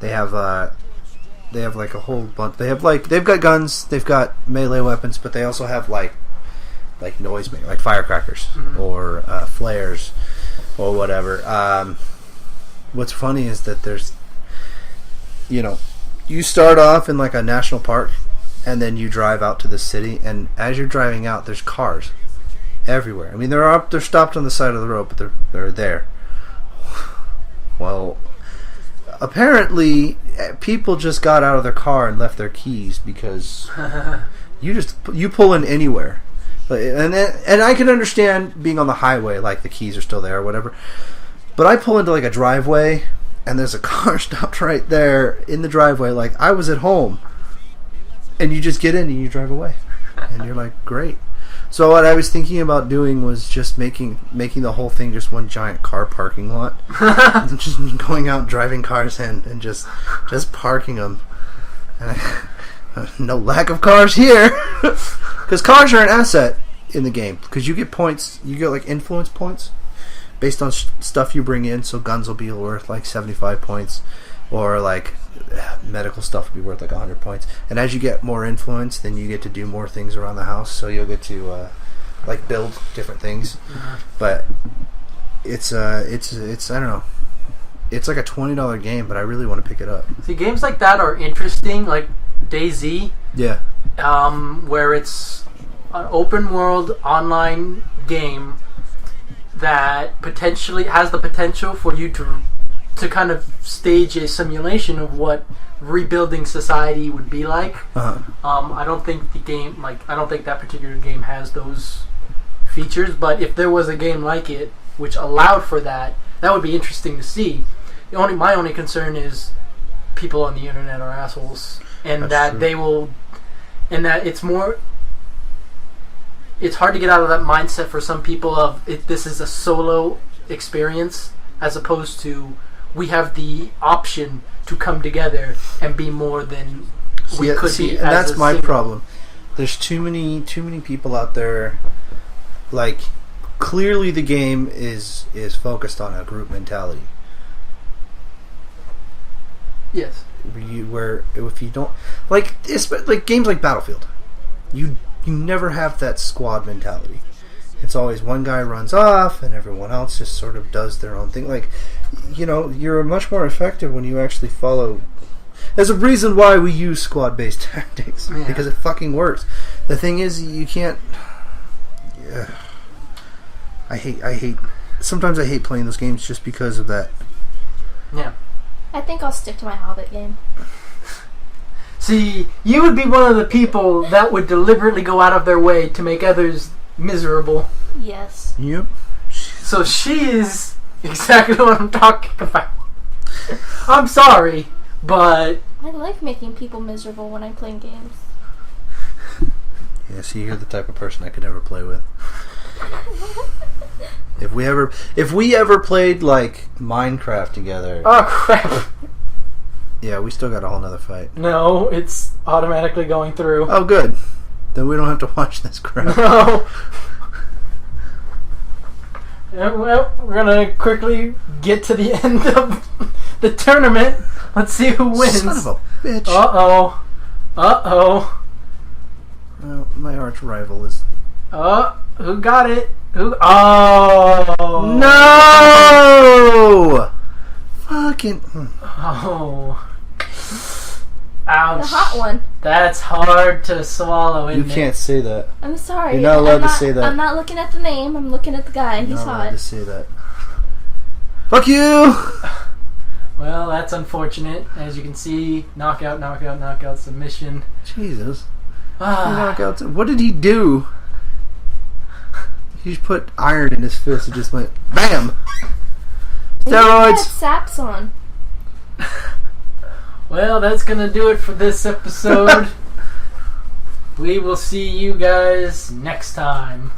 Speaker 3: They have like a whole bunch. They've got guns, they've got melee weapons, but they also have like noise like firecrackers or flares or whatever. What's funny is that there's, you start off in like a national park, and then you drive out to the city, and as you're driving out, there's cars everywhere. I mean, they're stopped on the side of the road, but they're there. Well, apparently, people just got out of their car and left their keys because you pull in anywhere. And I can understand being on the highway, like the keys are still there or whatever. But I pull into like a driveway, and there's a car stopped right there in the driveway, like I was at home. And you just get in and you drive away. And you're like, great. So what I was thinking about doing was just making the whole thing just one giant car parking lot. And just going out, driving cars in, and just parking them. And no lack of cars here. Because cars are an asset in the game. Because you get points, you get like influence points based on stuff you bring in. So guns will be worth like 75 points, or like medical stuff will be worth like 100 points. And as you get more influence, then you get to do more things around the house. So you'll get to like build different things. But it's I don't know. It's like a $20 game, but I really want to pick it up.
Speaker 1: See, games like that are interesting, like DayZ.
Speaker 3: Yeah.
Speaker 1: Where it's an open world online game that potentially has the potential for you to kind of stage a simulation of what rebuilding society would be like. I don't think that particular game has those features, but if there was a game like it which allowed for that, that would be interesting to see. My only concern is people on the internet are assholes, and
Speaker 3: That's true.
Speaker 1: It's hard to get out of that mindset for some people of this is a solo experience, as opposed to we have the option to come together and be more than we could be.
Speaker 3: And
Speaker 1: as
Speaker 3: that's my
Speaker 1: single.
Speaker 3: problem. There's too many people out there. Like, clearly the game is focused on a group mentality.
Speaker 1: Yes.
Speaker 3: Where if you don't like games like Battlefield, you never have that squad mentality. It's always one guy runs off and everyone else just sort of does their own thing. Like, you're much more effective when you actually follow. There's a reason why we use squad-based tactics, because it fucking works. The thing is, you can't. Yeah, I hate. Sometimes I hate playing those games just because of that.
Speaker 1: Yeah.
Speaker 4: I think I'll stick to my Hobbit game.
Speaker 1: See, you would be one of the people that would deliberately go out of their way to make others miserable.
Speaker 4: Yes.
Speaker 3: Yep.
Speaker 1: So she is exactly what I'm talking about. I'm sorry, but
Speaker 4: I like making people miserable when I'm playing games.
Speaker 3: Yeah, see, you're the type of person I could never play with. If we ever played like Minecraft together.
Speaker 1: oh crap.
Speaker 3: Yeah, we still got a whole nother fight.
Speaker 1: No, it's automatically going through.
Speaker 3: Oh, good. Then we don't have to watch this crap.
Speaker 1: No. Yeah, well, we're gonna quickly get to the end of the tournament. Let's see who wins.
Speaker 3: Son of a bitch.
Speaker 1: Uh-oh. Uh-oh.
Speaker 3: Well, my arch rival is...
Speaker 1: Who got it? Who? Oh.
Speaker 3: No! Fucking...
Speaker 1: Oh. Ouch.
Speaker 4: The hot one.
Speaker 1: That's hard to swallow,
Speaker 3: You
Speaker 1: isn't it?
Speaker 3: can't say that.
Speaker 4: I'm sorry.
Speaker 3: You're not allowed to say that.
Speaker 4: I'm not looking at the name. I'm looking at the guy.
Speaker 3: You're
Speaker 4: He's
Speaker 3: not allowed
Speaker 4: hot.
Speaker 3: to say that. Fuck you!
Speaker 1: Well, that's unfortunate. As you can see, knockout, submission.
Speaker 3: Jesus.
Speaker 1: Ah,
Speaker 3: Knockouts. What did he do? He just put iron in his fist and just went BAM!
Speaker 4: Maybe he had
Speaker 3: Steroids!
Speaker 4: saps on.
Speaker 1: well, that's gonna do it for this episode. We will see you guys next time.